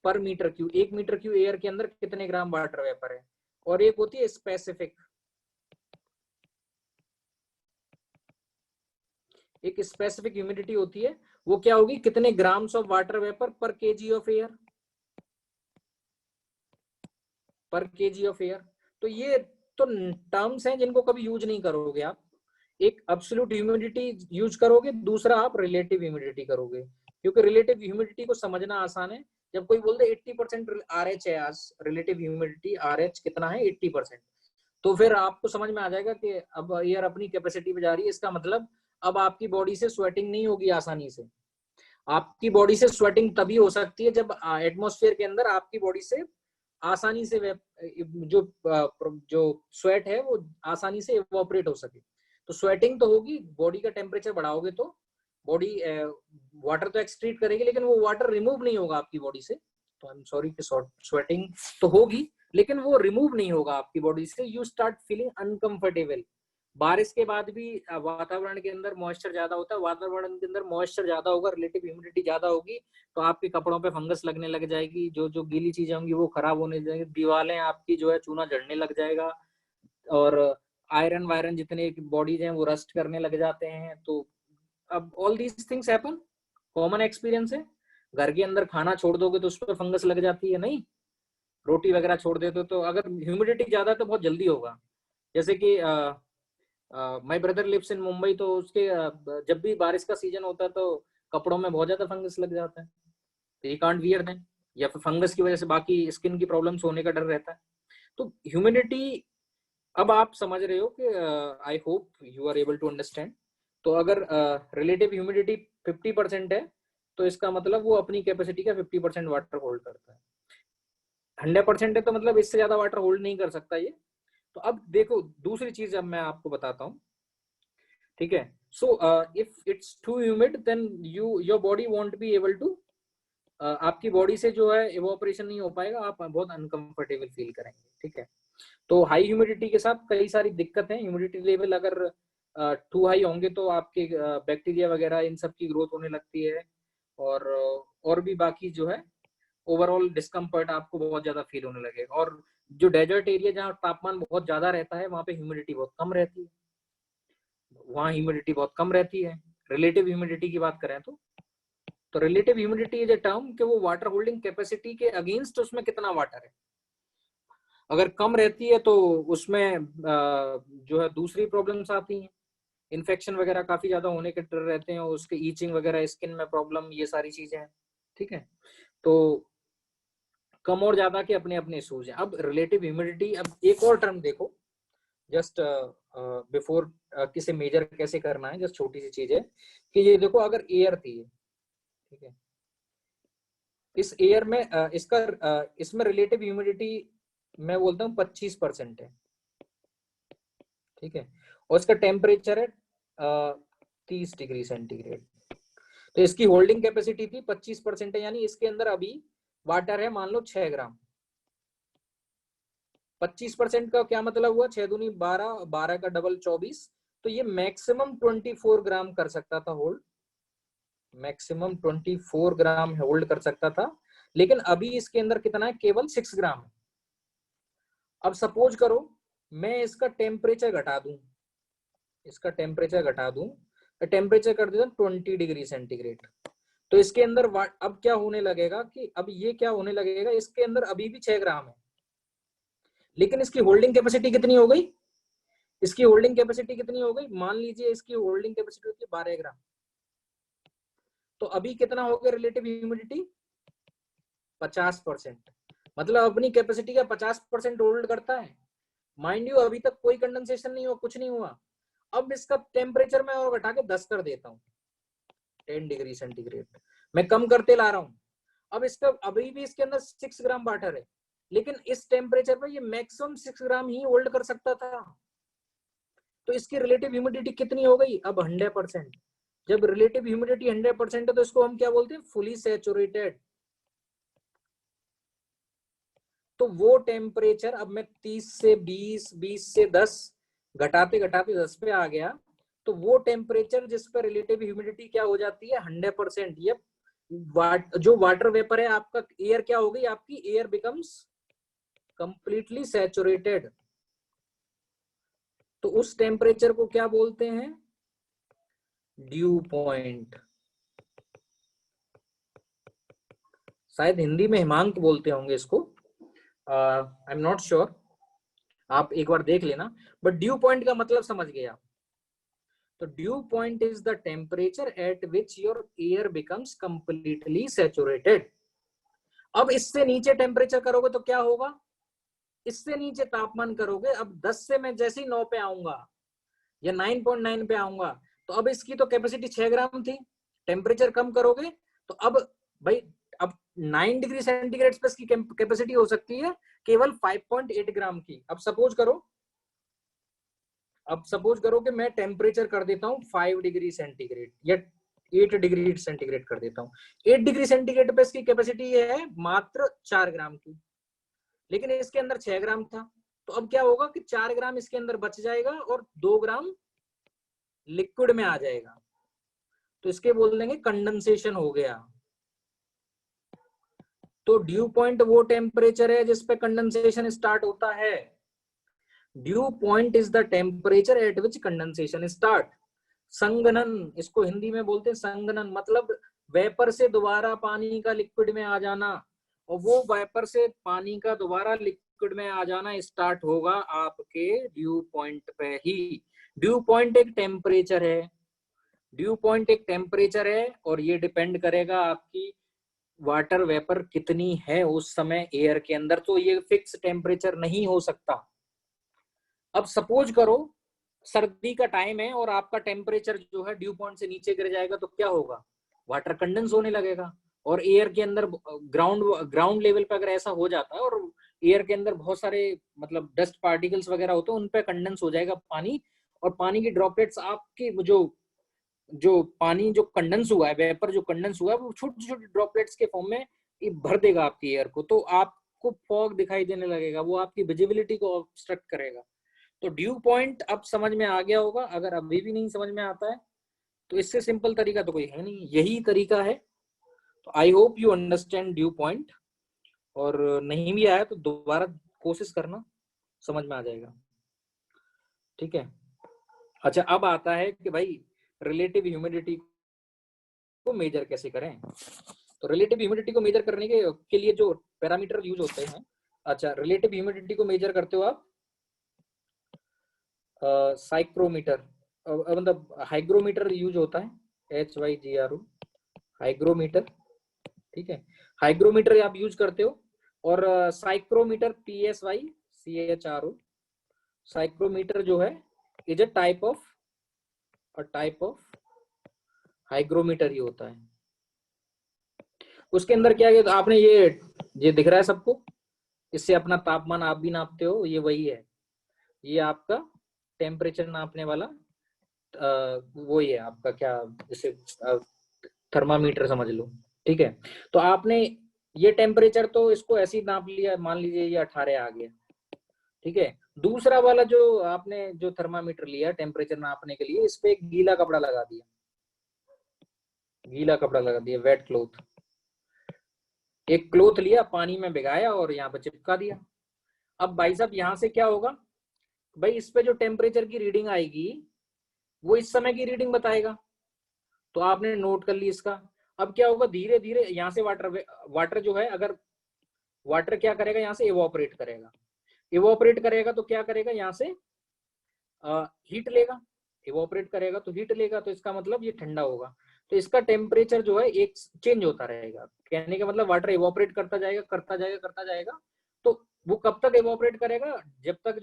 per metre cube, 1 metre cube air के अंदर कितने ग्राम वाटर वेपर है। और एक होती है स्पेसिफिक, एक स्पेसिफिक ह्यूमिडिटी होती है, वो क्या होगी, कितने ग्राम्स ऑफ वाटर वेपर पर केजी ऑफ एयर, पर केजी ऑफ एयर। तो ये तो टर्म्स हैं जिनको कभी यूज नहीं करोगे आप। एक एब्सोल्यूट ह्यूमिडिटी यूज करोगे, दूसरा आप रिलेटिव ह्यूमिडिटी करोगे, क्योंकि रिलेटिव ह्यूमिडिटी को समझना आसान है। जब कोई बोलते 80% RH है, आज रिलेटिव ह्यूमिडिटी RH कितना है 80%, तो फिर आपको समझ में आ जाएगा कि अब एयर अपनी कैपेसिटी पे जा रही है। इसका मतलब अब आपकी बॉडी से स्वेटिंग नहीं होगी आसानी से। आपकी बॉडी से स्वेटिंग तभी हो सकती है जब एटमॉस्फेयर के अंदर आपकी बॉडी से आसानी से जो जो स्वेट है वो आसानी से इवोपरेट हो सके। तो स्वेटिंग तो होगी, बॉडी का टेम्परेचर बढ़ाओगे तो बॉडी वाटर तो एक्सक्रीट करेगी, लेकिन वो वाटर रिमूव नहीं होगा आपकी बॉडी से। तो आई एम सॉरी कि स्वेटिंग तो होगी लेकिन वो रिमूव नहीं होगा आपकी बॉडी से। You start feeling uncomfortable. बारिश के बाद भी वातावरण के अंदर मॉइस्चर ज्यादा होता है, वातावरण के अंदर मॉइस्चर ज्यादा होगा, रिलेटिव ह्यूमिडिटी ज्यादा होगी, तो आपके कपड़ों पे फंगस लगने लग जाएगी, जो जो गीली चीजें होंगी वो खराब होने लगेंगी, दीवारें आपकी जो है चूना झड़ने लग जाएगा, और आयरन वायरन जितने बॉडीज हैं वो रस्ट करने लग जाते हैं। तो अब all these things happen, common experience है। घर के अंदर खाना छोड़ दोगे तो उस पर फंगस लग जाती है, नहीं, रोटी वगैरह छोड़ देते हो तो अगर ह्यूमिडिटी ज्यादा है तो बहुत जल्दी होगा। जैसे कि my brother lives in Mumbai, तो उसके जब भी बारिश का सीजन होता है तो कपड़ों में बहुत ज्यादा फंगस लग जाता है, तो यू कांट वियर देम, या फिर फंगस की वजह से बाकी स्किन की प्रॉब्लम्स होने का डर रहता है। तो ह्यूमिडिटी अब आप समझ रहे हो कि I hope you are able to understand. तो अगर रिलेटिव ह्यूमिडिटी 50% है तो इसका मतलब वो अपनी कैपेसिटी का 50% वाटर होल्ड करता है। 100% है तो मतलब इससे ज्यादा वाटर होल्ड नहीं कर सकता ये। तो अब देखो दूसरी चीज अब मैं आपको बताता हूँ, ठीक है। So if it's too humid then your body won't be able to, आपकी बॉडी से जो है इवोपरेशन नहीं हो पाएगा, आप बहुत अनकंफर्टेबल फील करेंगे, ठीक है। तो हाई ह्यूमिडिटी के साथ कई सारी दिक्कत है। ह्यूमिडिटी लेवल अगर टू हाई होंगे तो आपके बैक्टीरिया वगैरह इन सब की ग्रोथ होने लगती है, और भी बाकी जो है ओवरऑल डिस्कम्फर्ट आपको बहुत ज्यादा फील होने लगेगा। और जो डेजर्ट एरिया जहाँ तापमान बहुत ज्यादा रहता है वहां पे ह्यूमिडिटी बहुत कम रहती है, वहाँ ह्यूमिडिटी बहुत कम रहती है। रिलेटिव ह्यूमिडिटी की बात करें तो relative humidity is a term कि वो वाटर होल्डिंग कैपेसिटी के अगेंस्ट उसमें कितना वाटर है। अगर कम रहती है तो उसमें जो है दूसरी प्रॉब्लम्स आती हैं, इन्फेक्शन वगैरह काफी ज्यादा होने के डर रहते हैं, उसके ईचिंग वगैरह, स्किन में प्रॉब्लम, ये सारी चीजें हैं, ठीक है। तो कम और ज्यादा के अपने अपने इशूज हैं। अब रिलेटिव ह्यूमिडिटी, अब एक और टर्म देखो जस्ट बिफोर किसे मेजर कैसे करना है, जस्ट छोटी सी चीज है कि ये देखो अगर एयर थी, ठीक है, इस एयर में इसमें रिलेटिव ह्यूमिडिटी मैं बोलता हूँ 25% है, ठीक है, और इसका टेम्परेचर है 30 डिग्री सेंटीग्रेड। तो इसकी होल्डिंग कैपेसिटी थी 25% है, यानी इसके अंदर अभी वाटर है मान लो 6 ग्राम। 25% का क्या मतलब हुआ, 6 दूनी 12, 12 का डबल 24, तो ये मैक्सिमम 24 ग्राम कर सकता था होल्ड, मैक्सिमम 24 ग्राम होल्ड कर सकता था, लेकिन अभी इसके अंदर कितना है, केवल 6 ग्राम है। अब सपोज करो मैं इसका टेम्परेचर घटा दूं, इसका टेम्परेचर घटा दूं, टेम्परेचर कर देता 20 डिग्री सेंटीग्रेड, तो इसके अंदर अब क्या होने लगेगा कि अब ये क्या होने लगेगा, इसके अंदर अभी भी 6 ग्राम है, लेकिन इसकी होल्डिंग कैपेसिटी कितनी हो गई, इसकी होल्डिंग कैपेसिटी कितनी हो गई, मान लीजिए इसकी होल्डिंग कैपेसिटी होती है 12 ग्राम, तो अभी कितना हो गया रिलेटिव ह्यूमिडिटी 50%, मतलब अपनी कैपेसिटी का 50% होल्ड करता है। माइंड यू अभी तक कोई कंडेंसेशन नहीं हुआ, कुछ नहीं हुआ। अब इसका टेम्परेचर मैं और घटा के 10 कर देता हूँ, 10 डिग्री सेंटीग्रेड मैं कम करते ला रहा हूँ। अब इसका अभी भी इसके अंदर 6 ग्राम वाटर है, लेकिन इस टेम्परेचर पर ये मैक्सिमम 6 ग्राम ही होल्ड कर सकता था। तो इसकी रिलेटिव ह्यूमिडिटी कितनी हो गई अब? 100%। जब रिलेटिव ह्यूमिडिटी 100% है तो इसको हम क्या बोलते हैं? Fully saturated. तो वो टेम्परेचर, अब मैं 30 से 20, 20 से 10 घटाते घटाते 10 पे आ गया, तो वो टेम्परेचर जिस पर रिलेटिव ह्यूमिडिटी क्या हो जाती है? 100%। ये जो वाटर वेपर है आपका, एयर क्या हो गई आपकी? Air becomes completely saturated. तो उस टेम्परेचर को क्या बोलते हैं? Due point. शायद हिंदी में हिमांक बोलते होंगे इसको, आई एम नॉट श्योर, आप एक बार देख लेना। बट ड्यू पॉइंट का मतलब समझ गए आप। तो due point is the temperature at which your air becomes completely saturated. अब इससे नीचे टेम्परेचर करोगे तो क्या होगा? इससे नीचे तापमान करोगे, अब 10 से मैं जैसे ही 9 पे आऊंगा या 9.9 पे आऊंगा, तो अब इसकी तो कैपेसिटी 6 ग्राम थी। टेम्परेचर कम करोगे तो अब भाई, अब 9 डिग्री सेंटीग्रेड पे इसकी कैपेसिटी हो सकती है केवल 5.8 ग्राम की। अब सपोज करो कि मैं टेम्परेचर कर देता हूँ 5 डिग्री सेंटीग्रेड या 8 डिग्री सेंटीग्रेड कर देता हूँ। 8 डिग्री सेंटीग्रेड पे इसकी कैपेसिटी है मात्र 4 ग्राम की, लेकिन इसके अंदर 6 ग्राम था। तो अब क्या होगा कि 4 ग्राम इसके अंदर बच जाएगा और 2 ग्राम लिक्विड में आ जाएगा। तो इसके बोल देंगे कंडेंसेशन हो गया। तो ड्यू पॉइंट वो टेम्परेचर है जिस पे कंडेंसेशन स्टार्ट होता है। Due point is the temperature at which condensation start. संघनन, इसको हिंदी में बोलते हैं संघनन, मतलब वेपर से दोबारा पानी का लिक्विड में आ जाना, और वो वेपर से पानी का दोबारा लिक्विड में आ जाना स्टार्ट होगा आपके ड्यू पॉइंट पे ही। ड्यू पॉइंट एक टेम्परेचर है, ड्यू पॉइंट एक टेम्परेचर है, और ये डिपेंड करेगा आपकी वाटर वेपर कितनी है उस समय एयर के अंदर। तो ये फिक्स टेम्परेचर नहीं हो सकता। अब सपोज करो सर्दी का टाइम है और आपका टेम्परेचर जो है ड्यू पॉइंट से नीचे गिर जाएगा, तो क्या होगा? वाटर कंडेंस होने लगेगा, और एयर के अंदर ग्राउंड लेवल पे अगर ऐसा हो जाता है और एयर के अंदर बहुत सारे मतलब डस्ट पार्टिकल्स वगैरह होते हैं, उन पे कंडेंस हो जाएगा पानी, और पानी की ड्रॉपलेट्स आपके जो जो पानी जो कंडेंस हुआ है, वेपर जो कंडेंस हुआ है, वो छोटी छोटी ड्रॉपलेट्स के फॉर्म में ये भर देगा आपकी एयर को। तो आपको फॉग दिखाई देने लगेगा, वो आपकी विजिबिलिटी को ऑब्स्ट्रक्ट करेगा। तो ड्यू पॉइंट अब समझ में आ गया होगा। अगर अभी भी नहीं समझ में आता है तो इससे सिंपल तरीका तो कोई है नहीं, यही तरीका है। तो आई hope you understand due point, और नहीं भी आया तो दोबारा कोशिश करना, समझ में आ जाएगा। ठीक है। अच्छा, अब आता है कि भाई रिलेटिव ह्यूमिडिटी को मेजर कैसे करें। तो रिलेटिव ह्यूमिडिटी को मेजर करने के लिए जो पैरामीटर यूज होते हैं, अच्छा, रिलेटिव ह्यूमिडिटी को मेजर करते हो आप साइक्रोमीटर, मतलब हाइग्रोमीटर यूज होता है, HYGRO, हाइग्रोमीटर। ठीक है, हाइग्रोमीटर आप यूज करते हो, और साइक्रोमीटर PSYCHRO, साइक्रोमीटर जो है is a type of hygrometer ही होता है। उसके अंदर क्या है, आपने ये दिख रहा है सबको, इससे अपना तापमान आप भी नापते हो, ये वही है, ये आपका टेम्परेचर नापने वाला वो ही है आपका, क्या जैसे थर्मामीटर समझ लो। ठीक है, तो आपने ये टेम्परेचर तो इसको ऐसे ही नाप लिया, मान लीजिए ये 18 आ गया। ठीक है, दूसरा वाला जो आपने जो थर्मामीटर लिया टेम्परेचर नापने के लिए, इस पे एक गीला कपड़ा लगा दिया, वेट क्लोथ। एक क्लोथ लिया, पानी में भिगाया और यहाँ पे चिपका दिया। अब भाई साहब यहाँ से क्या होगा, भाई इस पे जो टेम्परेचर की रीडिंग आएगी वो इस समय की रीडिंग बताएगा। तो आपने नोट कर ली इसका। अब क्या होगा, धीरे धीरे यहाँ से वाटर जो है, अगर वाटर क्या करेगा, यहाँ से इवोपरेट करेगा तो क्या करेगा, यहाँ से हीट लेगा, इवोपरेट करेगा तो हीट लेगा, तो इसका मतलब ये ठंडा होगा। तो इसका टेम्परेचर जो है एक चेंज होता रहेगा। कहने का मतलब वाटर इवोपरेट करता जाएगा। तो वो कब तक इवोपरेट करेगा, जब तक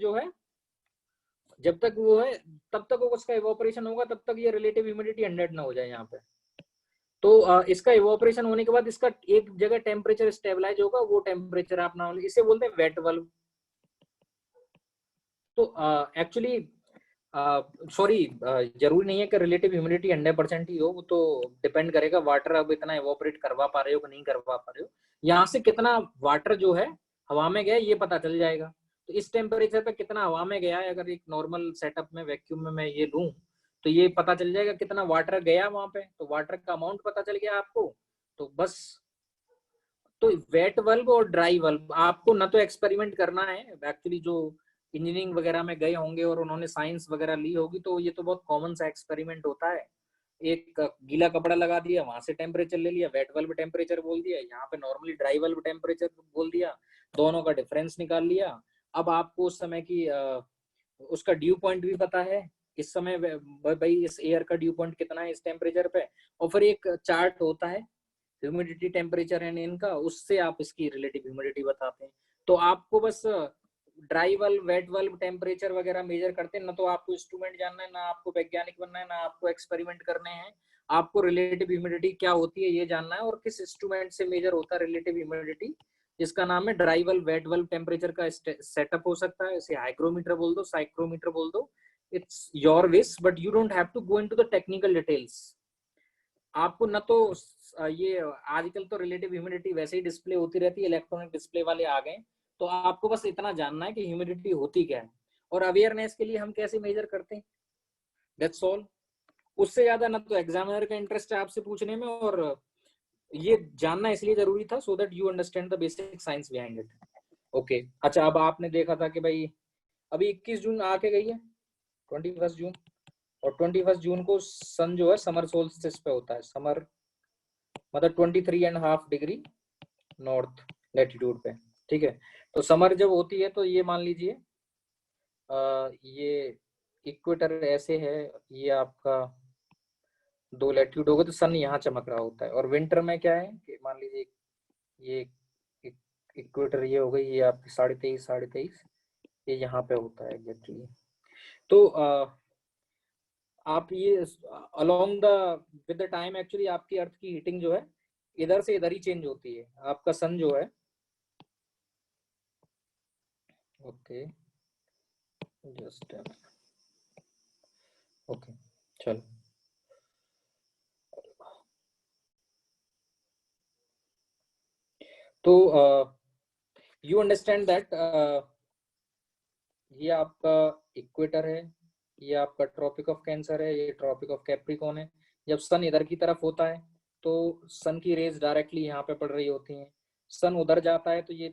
वो है तब तक वो उसका इवोपरेशन होगा, तब तक ये रिलेटिव ह्यूमिडिटी 100 ना हो जाए यहाँ पे। तो इसका इवोपरेशन होने के बाद इसका एक जगह टेम्परेचर स्टेबलाइज होगा, वो टेम्परेचर आप नाम, इसे बोलते हैं वेट वाल्व। तो एक्चुअली सॉरी, जरूरी नहीं है कि रिलेटिव ह्यूमिडिटी 100% ही हो, वो तो डिपेंड करेगा वाटर अब इतना इवोपरेट करवा पा रहे हो कि नहीं करवा पा रहे हो। यहाँ से कितना वाटर जो है हवा में गया ये पता चल जाएगा। तो इस टेम्परेचर पे कितना हवा में गया है, अगर एक नॉर्मल सेटअप में वैक्यूम में मैं ये लूं तो ये पता चल जाएगा कितना वाटर गया वहां पे, तो वाटर का अमाउंट पता चल गया आपको। तो बस, तो वेट वल्व और ड्राई वल्व आपको ना तो एक्सपेरिमेंट करना है एक्चुअली, जो इंजीनियरिंग वगैरह में गए होंगे और उन्होंने साइंस वगैरह ली होगी तो ये तो बहुत कॉमन सा एक्सपेरिमेंट होता है। एक गीला कपड़ा लगा दिया, वहां से टेम्परेचर ले लिया, वेट वल्व टेम्परेचर बोल दिया, यहाँ पे नॉर्मली ड्राई वल्व टेम्परेचर बोल दिया, दोनों का डिफरेंस निकाल लिया। अब आपको उस समय की उसका ड्यू पॉइंट भी पता है, इस समय भाई इस एयर का ड्यू पॉइंट कितना है इस टेम्परेचर पे, और फिर एक चार्ट होता है ह्यूमिडिटी टेम्परेचर एंड इनका, उससे आप इसकी रिलेटिव ह्यूमिडिटी बताते हैं। तो आपको बस dry valve wait valve temperature वगैरह मेजर करते हैं ना, तो आपको इंस्ट्रूमेंट जानना है, ना आपको वैज्ञानिक बनना है, ना आपको एक्सपेरिमेंट करने हैं। आपको रिलेटिव ह्यूमिडिटी क्या होती है ये जानना है, और किस इंस्ट्रूमेंट से मेजर होता है रिलेटिव ह्यूमिडिटी, जिसका नाम है dry valve wait valve temperature का सेटअप हो सकता है, इसे हाइग्रोमीटर बोल दो, साइक्रोमीटर बोल दो, it's your wish, but you don't have to go into the technical details. आपको न तो ये आजकल तो रिलेटिव ह्यूमिडिटी वैसे ही डिस्प्ले होती रहती है, इलेक्ट्रॉनिक डिस्प्ले वाले आ गए, तो आपको बस इतना जानना है कि ह्यूमिडिटी होती क्या है, और अवेयरनेस के लिए हम कैसे मेजर करते हैं, दैट्स ऑल। उससे ज्यादा ना तो एग्जामिनर का इंटरेस्ट है आपसे पूछने में, और ये जानना इसलिए जरूरी था so that you understand the basic science behind it. Okay, अच्छा, अब आपने देखा था कि भाई अभी 21 जून आके गई है, 21 जून, और 21 जून को सन जो है समर सोल्स्टिस पे होता है, समर मतलब 23.5 डिग्री नॉर्थ लैटिट्यूड पे, ठीक है। तो समर जब होती है तो ये मान लीजिए ये इक्वेटर ऐसे है, ये आपका 2 लैटिट्यूड होगा तो सन यहाँ चमक रहा होता है। और विंटर में क्या है कि मान लीजिए ये इक्वेटर ये हो गई, ये आपकी 23.5 ये यहाँ पे होता है एग्जैक्टली। तो आप ये along the with the time actually आपकी अर्थ की हीटिंग जो है इधर से इधर ही चेंज होती है। आपका सन जो है, ओके जस्ट ओके, चलो, तो यू अंडरस्टैंड दैट ये आपका इक्वेटर है, ये आपका ट्रॉपिक ऑफ कैंसर है, ये ट्रॉपिक ऑफ कैप्रिकॉन है। जब सन इधर की तरफ होता है तो सन की रेज डायरेक्टली यहाँ पे पड़ रही होती हैं, सन उधर जाता है तो ये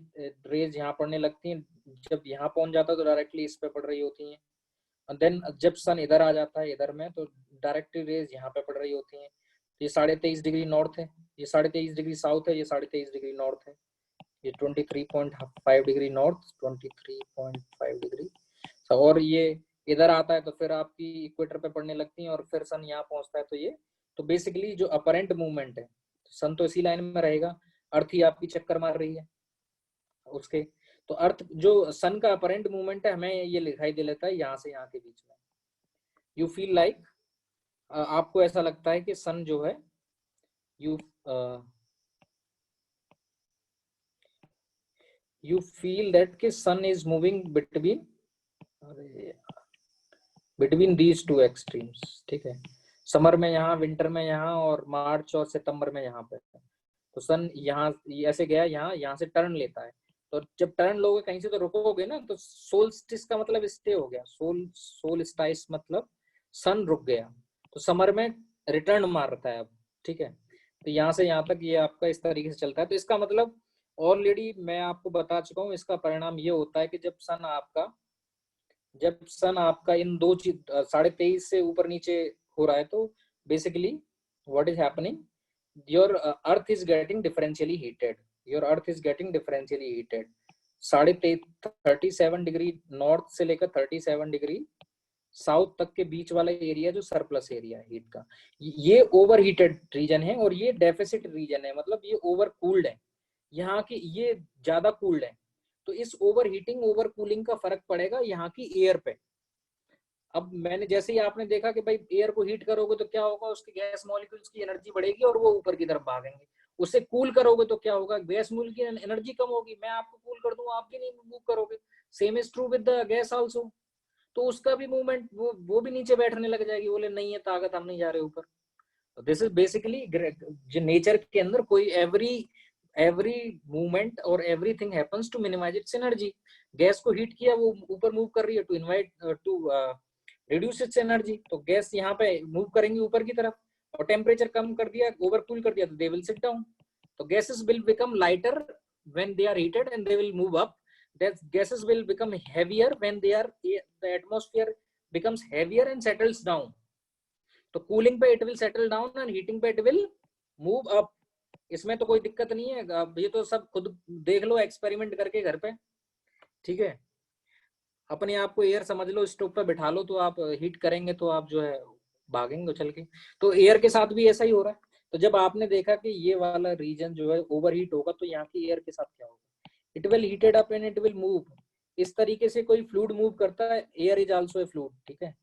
रेज यहाँ पड़ने लगती हैं, जब यहाँ पहुंच जाता है तो डायरेक्टली इस पे पड़ रही होती हैं। देन जब सन इधर आ जाता है इधर में तो डायरेक्टली रेज यहाँ पे पड़ रही होती हैं। ये 23.5 डिग्री नॉर्थ है, ये 23.5 डिग्री साउथ है, ये 23.5 डिग्री नॉर्थ है, ये 23.5 डिग्री नॉर्थ, 23.5 डिग्री। और ये इधर आता है तो फिर आपकी इक्वेटर पे पड़ने लगती है, और फिर सन यहाँ पहुंचता है तो ये, तो बेसिकली जो अपरेंट मूवमेंट है, सन तो इसी लाइन में रहेगा, अर्थ ही आपकी चक्कर मार रही है उसके। तो अर्थ जो सन का अपरेंट मूवमेंट है हमें ये दिखाई दे लेता है यहाँ से यहाँ के बीच में। यू फील लाइक, आपको ऐसा लगता है कि सन जो है यू यू फील दैट कि sun is moving between these two extremes, ठीक है। समर में यहाँ, विंटर में यहाँ, और मार्च और सितंबर में यहाँ पे। तो सन यहाँ ऐसे गया, यहाँ यहाँ से टर्न लेता है, तो जब टर्न लोगे कहीं से तो रुकोगे ना, तो सोल्स्टिस का मतलब स्टे हो गया, सोल्स्टाइस मतलब सन रुक गया, तो समर में रिटर्न मारता है अब, ठीक है। तो यहाँ से यहाँ तक ये आपका इस तरीके से चलता है। तो इसका मतलब ऑलरेडी मैं आपको बता चुका हूँ, इसका परिणाम ये होता है कि जब सन आपका इन दो चीज 23.5 से ऊपर नीचे हो रहा है तो basically what is happening, your earth is getting differentially heated, your earth is getting differentially heated. 37 degree north से लेकर 37 डिग्री साउथ तक के बीच वाला एरिया जो सरप्लस एरिया है हीट का, ये ओवर हीटेड रीजन है, और ये डेफिसिट रीजन है, मतलब ये ओवर कूल्ड है, यहाँ की ये ज्यादा कूल्ड है। तो इस ओवर हीटिंग ओवर कूलिंग का फर्क पड़ेगा यहाँ की एयर पे। अब मैंने जैसे ही आपने देखा कि भाई एयर को हीट करोगे तो क्या होगा, उसकी गैस मॉलिक्यूल्स की एनर्जी बढ़ेगी और वो ऊपर की तरफ भागेंगे। उसे कूल करोगे तो क्या होगा, गैस मूल की एनर्जी कम होगी, मैं आपको कूल कर दूं आप भी नहीं मूव करोगे। Same is true with the gas also. तो उसका भी मूवमेंट वो भी नीचे बैठने लग जाएगी, बोले नहीं है ताकत, हम नहीं जा रहे ऊपर। दिस इज बेसिकली जो नेचर के अंदर कोई एवरी मूवमेंट और everything happens to minimize its energy. Gas को हीट किया, वो ऊपर मूव कर रही है to invite to reduce its energy, तो गैस यहाँ पे मूव करेंगी ऊपर की तरफ। और टेम्परेचर कम कर दिया, ओवर कूल कर दिया, तो दे विल सिट डाउन। तो gases will become lighter when they are heated and they will move up. That gases will become heavier when they are the atmosphere becomes heavier and settles down. तो cooling पे it will settle down and heating पे it will move up. इसमें तो कोई दिक्कत नहीं है, अब ये तो सब खुद देख लो एक्सपेरिमेंट करके घर पे, ठीक है। अपने आप को एयर समझ लो, स्टोव पे बिठा लो, तो आप हीट करेंगे तो आप जो है भागेंगे उछल के। तो एयर के साथ भी ऐसा ही हो रहा है। तो जब आपने देखा कि ये वाला रीजन जो है ओवर हीट होगा, तो यहाँ की एयर के साथ क्या होगा, it will heated up and it will move. इस तरीके से कोई फ्लूइड मूव करता है, air is also a fluid, ठीक है।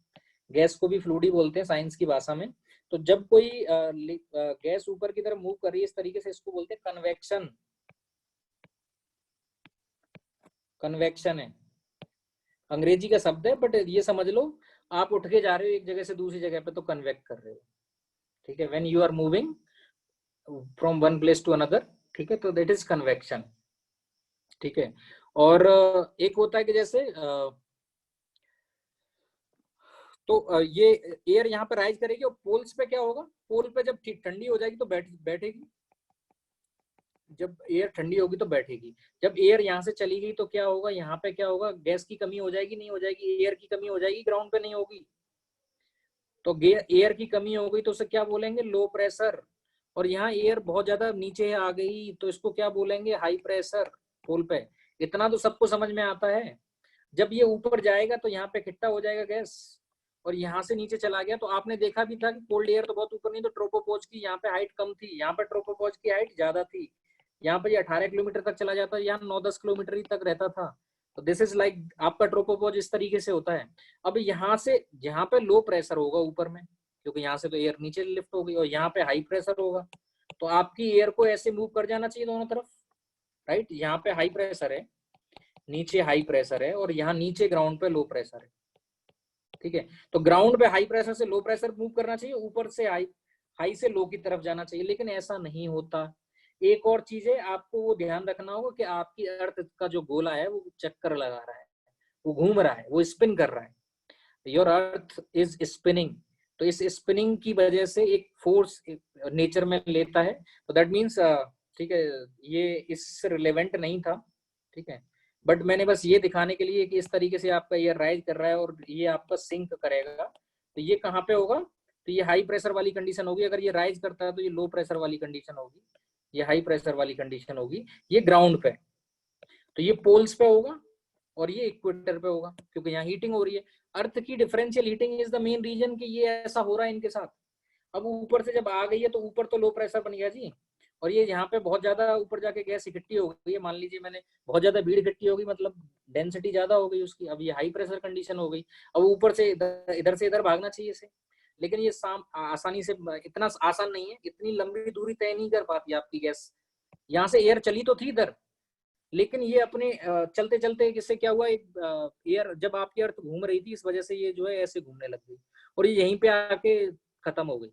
गैस को भी फ्लूइड ही बोलते हैं साइंस की भाषा में। तो जब कोई गैस ऊपर की तरफ मूव कर रही है इस तरीके से, इसको बोलते हैं कन्वेक्शन। कन्वेक्शन है अंग्रेजी का शब्द है, बट ये समझ लो आप उठ के जा रहे हो एक जगह से दूसरी जगह पे, तो कन्वेक्ट कर रहे हो, ठीक है। When you are moving from one place to another, ठीक है, तो दैट इज कन्वेक्शन, ठीक है। और एक होता है कि जैसे तो ये एयर यहाँ पे राइज करेगी और पोल्स पे क्या होगा, पोल पे जब ठंडी हो जाएगी तो बैठेगी। जब एयर ठंडी होगी तो बैठेगी। जब एयर यहाँ से चली गई तो क्या होगा, यहाँ पे क्या होगा, गैस की कमी हो जाएगी, नहीं हो जाएगी, एयर की कमी हो जाएगी, ग्राउंड पे नहीं होगी। तो एयर की कमी हो गई तो उसे क्या बोलेंगे, लो प्रेशर। और यहाँ एयर बहुत ज्यादा नीचे आ गई तो इसको क्या बोलेंगे, हाई प्रेशर पोल पे। इतना तो सबको समझ में आता है। जब ये ऊपर जाएगा तो यहाँ पे इकट्ठा हो जाएगा गैस, और यहाँ से नीचे चला गया। तो आपने देखा भी था कि कोल्ड एयर तो बहुत ऊपर नहीं, तो ट्रोपोपॉज की यहाँ पे हाइट कम थी, यहाँ पे ट्रोपोपॉज की हाइट ज्यादा थी। यहाँ पे ये 18 किलोमीटर तक चला जाता है, यहाँ 9-10 किलोमीटर ही तक रहता था। तो दिस इज लाइक आपका ट्रोपोपॉज इस तरीके से होता है। अब यहाँ से जहाँ पे लो प्रेशर होगा ऊपर में, क्योंकि यहाँ से तो एयर नीचे लिफ्ट होगी, और यहाँ पे हाई प्रेशर होगा, तो आपकी एयर को ऐसे मूव कर जाना चाहिए दोनों तरफ, राइट। यहाँ पे हाई प्रेशर है, नीचे हाई प्रेशर है, और यहाँ नीचे ग्राउंड पे लो प्रेशर है, ठीक है। तो ग्राउंड पे हाई प्रेशर से लो प्रेशर मूव करना चाहिए, ऊपर से हाई से लो की तरफ जाना चाहिए, लेकिन ऐसा नहीं होता। एक और चीज है, आपको वो ध्यान रखना होगा कि आपकी अर्थ का जो गोला है वो चक्कर लगा रहा है, वो घूम रहा है, वो स्पिन कर रहा है। Your earth is spinning. तो इस स्पिनिंग की वजह से एक फोर्स नेचर में लेता है। तो दैट मीन्स, ठीक है, ये इससे रिलेवेंट नहीं था, ठीक है। बट मैंने बस ये दिखाने के लिए कि इस तरीके से आपका ये राइज कर रहा है और ये आपका सिंक करेगा। तो ये कहाँ पे होगा, तो ये हाई प्रेशर वाली कंडीशन होगी। अगर ये राइज करता है तो ये लो प्रेशर वाली कंडीशन होगी, ये हाई प्रेशर वाली कंडीशन होगी, ये ग्राउंड पे। तो ये पोल्स पे होगा और ये इक्वेटर पे होगा, क्योंकि यहाँ हीटिंग हो रही है। अर्थ की differential heating is the main reason कि ये ऐसा हो रहा है इनके साथ। अब ऊपर से जब आ गई है तो ऊपर तो लो प्रेशर बन गया जी, और ये यहाँ पे बहुत ज्यादा ऊपर जाके गैस इकट्ठी हो गई है। मान लीजिए मैंने बहुत ज्यादा भीड़ इकट्ठी हो गई, मतलब डेंसिटी ज्यादा हो गई उसकी, अब ये हाई प्रेशर कंडीशन हो गई। अब ऊपर से इधर से इधर भागना चाहिए इसे, लेकिन ये आसानी से, इतना आसान नहीं है, इतनी लंबी दूरी तय नहीं कर पाती आपकी गैस। यहाँ से एयर चली तो थी इधर, लेकिन ये अपने चलते चलते इससे क्या हुआ, एक एयर जब आपकी अर्थ घूम रही थी इस वजह से ये जो है ऐसे घूमने लग गई, और ये यहीं पे आके खत्म हो गई।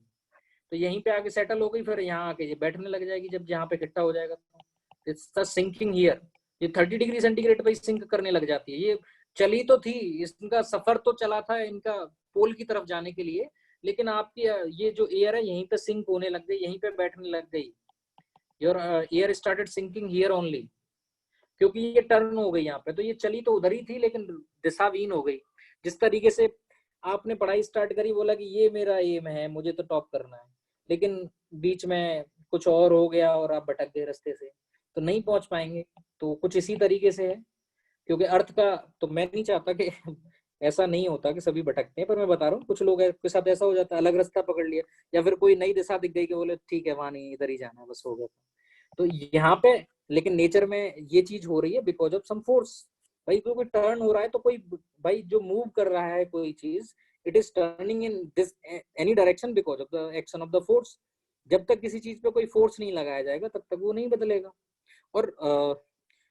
तो यहीं पे आके सेटल हो गई, फिर यहाँ आके ये बैठने लग जाएगी जब यहाँ पे इकट्ठा हो जाएगा। तो इट्स द सिंकिंग हियर। ये 30 डिग्री सेंटीग्रेड पे सिंक करने लग जाती है। ये चली तो थी, इसका सफर तो चला था इनका पोल की तरफ जाने के लिए, लेकिन आपकी ये जो एयर है यहीं पे सिंक होने लग गई, यहीं पे बैठने लग गई। Your air started sinking here only, क्योंकि ये टर्न हो गई यहाँ पे। तो ये चली तो उधर ही थी लेकिन दिशाहीन हो गई। जिस तरीके से आपने पढ़ाई स्टार्ट करी, बोला कि ये मेरा एम है, मुझे तो टॉप करना है, लेकिन बीच में कुछ और हो गया और आप भटक गए रास्ते से, तो नहीं पहुंच पाएंगे। तो कुछ इसी तरीके से है, क्योंकि अर्थ का, तो मैं नहीं चाहता कि ऐसा नहीं होता कि सभी भटकते हैं, पर मैं बता रहा हूँ कुछ लोग के साथ ऐसा हो जाता है, अलग रास्ता पकड़ लिया, या फिर कोई नई दिशा दिख गई कि बोले ठीक है वहां नहीं, इधर ही जाना है, बस हो गया। तो यहाँ पे लेकिन नेचर में ये चीज हो रही है बिकॉज ऑफ सम फोर्स। भाई कोई टर्न हो रहा है तो कोई, भाई जो मूव कर रहा है कोई चीज, it is turning in this any direction because of the action of the force. जब तक किसी चीज पे कोई फोर्स नहीं लगाया जाएगा तब तक वो नहीं बदलेगा। और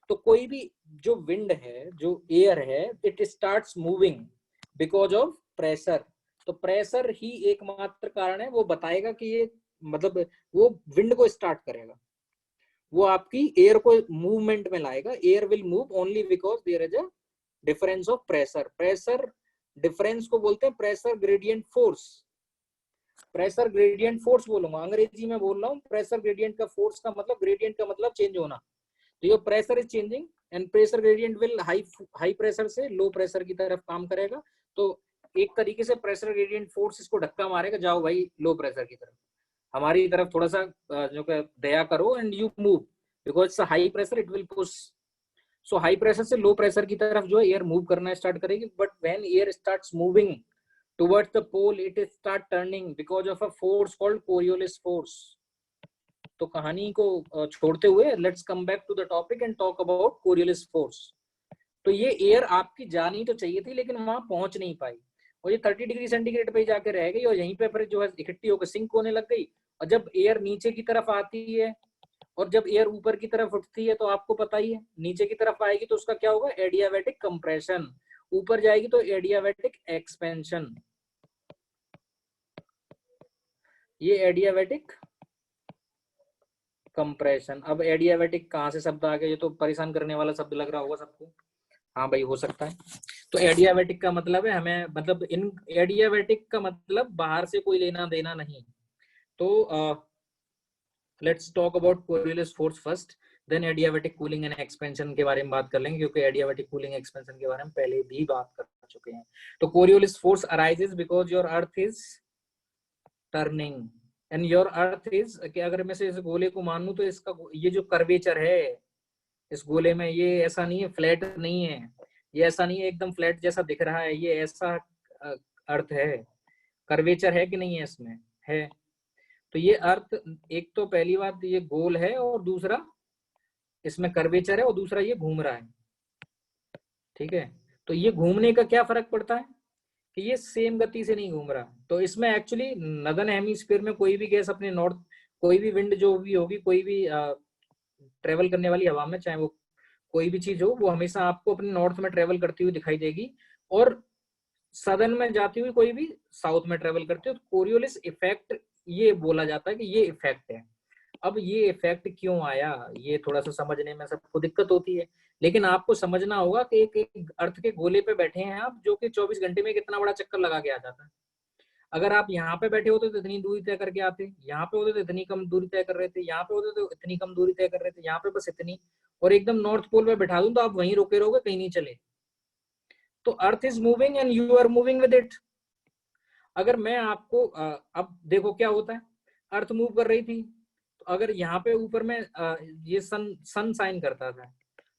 तो कोई भी जो विंड है, जो एयर है, it starts moving because of pressure. तो प्रेशर ही एकमात्र कारण है वो बताएगा कि ये मतलब वो विंड को स्टार्ट करेगा, वो आपकी एयर को मूवमेंट में लाएगा। Air will move only because there is a difference of pressure. Pressure difference को बोलते हैं pressure gradient force. Pressure gradient force बोलूंगा, अंग्रेजी में बोल रहा हूँ। प्रेशर ग्रेडियंट का फोर्स का मतलब, ग्रेडियंट का मतलब चेंज होना। तो ये pressure is changing and pressure gradient will high pressure से लो प्रेशर की तरफ काम करेगा। तो एक तरीके से प्रेशर ग्रेडियंट फोर्स इसको धक्का मारेगा, जाओ भाई लो प्रेशर की तरफ, हमारी तरफ थोड़ा सा जो दया करो and you move because high pressure it will push. So high pressure से लो प्रेशर की तरफ जो है एयर मूव करना स्टार्ट करेगी। But when air starts moving towards the pole it is start turning because of a force called Coriolis force। तो कहानी को छोड़ते हुए let's come back to the topic and talk about Coriolis force। तो ये air आपकी जानी तो चाहिए थी लेकिन वहां पहुंच नहीं पाई और ये 30 डिग्री सेंटीग्रेड पे जाके रह गई और यहीं पे फिर जो है इकट्ठी होकर सिंक होने लग गई। और जब एयर नीचे की तरफ आती है और जब एयर ऊपर की तरफ उठती है तो आपको पता ही है नीचे की तरफ आएगी तो उसका क्या होगा, एडियाबैटिक कंप्रेशन। ऊपर जाएगी तो एडियाबैटिक एक्सपेंशन। ये एडियाबैटिक कंप्रेशन। अब एडियाबैटिक कहाँ से शब्द आ गया, ये तो परेशान करने वाला शब्द लग रहा होगा सबको। हाँ भाई हो सकता है। तो एडियाबैटिक का मतलब है हमें, मतलब इन एडियाबैटिक का मतलब बाहर से कोई लेना देना नहीं। तो let's talk about Coriolis force first, then adiabatic cooling and expansion के बारे में बात कर लेंगे क्योंकि एडियाबैटिक कूलिंग एक्सपेंशन के बारे में पहले भी बात कर चुके हैं। तो Coriolis force arises because your earth is turning and your earth is, कि अगर मैं से इस गोले को मानूं तो इसका ये जो कर्वेचर है इस गोले में, ये ऐसा नहीं है फ्लैट नहीं है, ये ऐसा नहीं है एकदम फ्लैट जैसा दिख रहा है, ये ऐसा अर्थ है। कर्वेचर है कि नहीं है इसमें, है। तो ये अर्थ, एक तो पहली बात ये गोल है और दूसरा इसमें कर्वेचर है और दूसरा ये घूम रहा है, ठीक है। तो ये घूमने का क्या फर्क पड़ता है कि ये सेम गति से नहीं घूम रहा। तो इसमें एक्चुअली नदर्न हेमिस्फीयर में कोई भी गैस अपने नॉर्थ, कोई भी विंड जो भी होगी, कोई भी ट्रेवल करने वाली हवा में, चाहे वो कोई भी चीज हो, वो हमेशा आपको अपने नॉर्थ में ट्रेवल करती हुई दिखाई देगी और सदर्न में जाती हुई कोई भी साउथ में ट्रेवल करती है। तो कोरियोलिस इफेक्ट ये बोला जाता है कि ये इफेक्ट है। अब ये इफेक्ट क्यों आया ये थोड़ा सा समझने में सबको दिक्कत होती है, लेकिन आपको समझना होगा कि एक अर्थ के गोले पे बैठे हैं आप, जो कि 24 घंटे में कितना बड़ा चक्कर लगा के आ जाता है। अगर आप यहाँ पे बैठे होते तो इतनी दूरी तय करके आते, यहाँ पे होते तो इतनी कम दूरी तय कर रहे थे, यहाँ पे होते तो इतनी कम दूरी तय कर रहे थे, यहाँ पे बस इतनी। और एकदम नॉर्थ पोल पे बैठा दूं तो आप वहीं रोके रहोगे, कहीं नहीं चले। तो earth is moving and you are moving with it. अगर मैं आपको अब देखो क्या होता है, अर्थ मूव कर रही थी, तो अगर यहाँ पे ऊपर में ये सन साइन करता था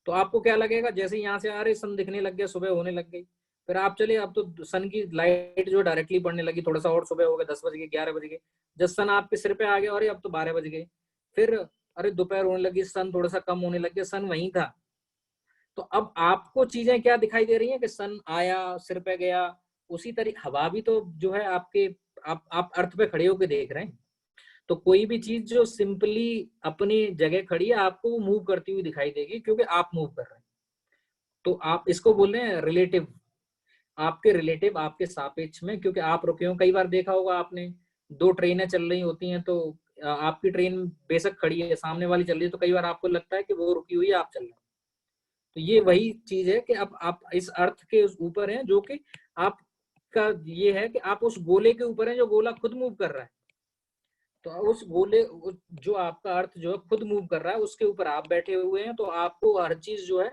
तो आपको क्या लगेगा, जैसे यहाँ से आ रहे सन दिखने लग गया, सुबह होने लग गई, फिर आप चले, अब तो सन की लाइट जो डायरेक्टली पड़ने लगी, थोड़ा सा और सुबह हो गया, 10 बज गए, 11 बज गए, जब सन आपके सिर पे आ गया, अरे अब तो 12 बज गए, फिर अरे दोपहर होने लगी, सन थोड़ा सा कम होने लग गया, सन वहीं था। तो अब आपको चीजें क्या दिखाई दे रही हैं कि सन आया, सिर पे गया, उसी तरीके हवा भी तो जो है आपके, आप अर्थ पे खड़े होकर देख रहे हैं। तो कोई भी चीज जो सिंपली अपनी जगह खड़ी है आपको वो मूव करती हुई दिखाई देगी क्योंकि आप मूव कर रहे हैं। तो आप इसको बोल रहे हैं रिलेटिव, आपके रिलेटिव, आपके सापेक्ष में, क्योंकि आप रुके हो। कई बार देखा होगा आपने, दो ट्रेनें चल रही होती हैं तो आपकी ट्रेन बेशक खड़ी है, सामने वाली चल रही है, तो कई बार आपको लगता है कि वो रुकी हुई है, आप चल रहे हैं। तो ये वही चीज है कि अब आप इस अर्थ के ऊपर हैं, जो कि आपका ये है कि आप उस गोले के ऊपर हैं जो गोला खुद मूव कर रहा है। तो उस गोले, जो आपका अर्थ जो है खुद मूव कर रहा है, उसके ऊपर आप बैठे हुए हैं, तो आपको हर चीज जो है,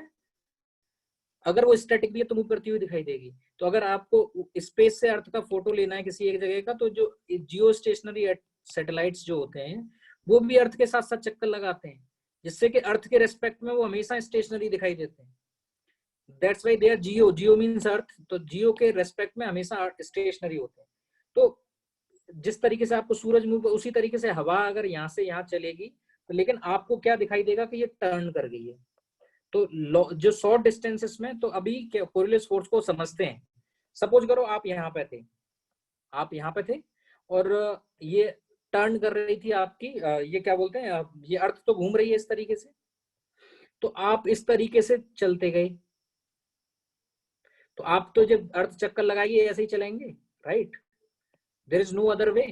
अगर वो स्टैटिक भी है तो मूव करती हुई दिखाई देगी। तो अगर आपको स्पेस से अर्थ का फोटो लेना है किसी एक जगह का, तो जो जियो स्टेशनरी सैटेलाइट्स जो होते हैं वो भी अर्थ के साथ साथ चक्कर लगाते हैं, जिससे कि अर्थ के रेस्पेक्ट में वो हमेशा स्टेशनरी दिखाई देते हैं। That's why they are geo, geo means earth, तो जियो के रेस्पेक्ट में हमेशा स्टेशनरी होते हैं। तो जिस तरीके से आपको सूरज मूव, उसी तरीके से हवा अगर यहाँ से यहाँ चलेगी तो, लेकिन आपको क्या दिखाई देगा कि ये टर्न कर गई है। तो जो शॉर्ट डिस्टेंसेस में, तो अभी क्या कोरियोलिस फोर्स को समझते हैं। सपोज करो आप यहाँ पे थे, आप यहाँ पे थे और ये टर्न कर रही थी आपकी ये क्या बोलते हैं ये अर्थ तो घूम रही है इस तरीके से, तो आप इस तरीके से चलते गए। तो आप तो जब अर्थ चक्कर लगाएगी ऐसे ही चलेंगे, right? There is no other way.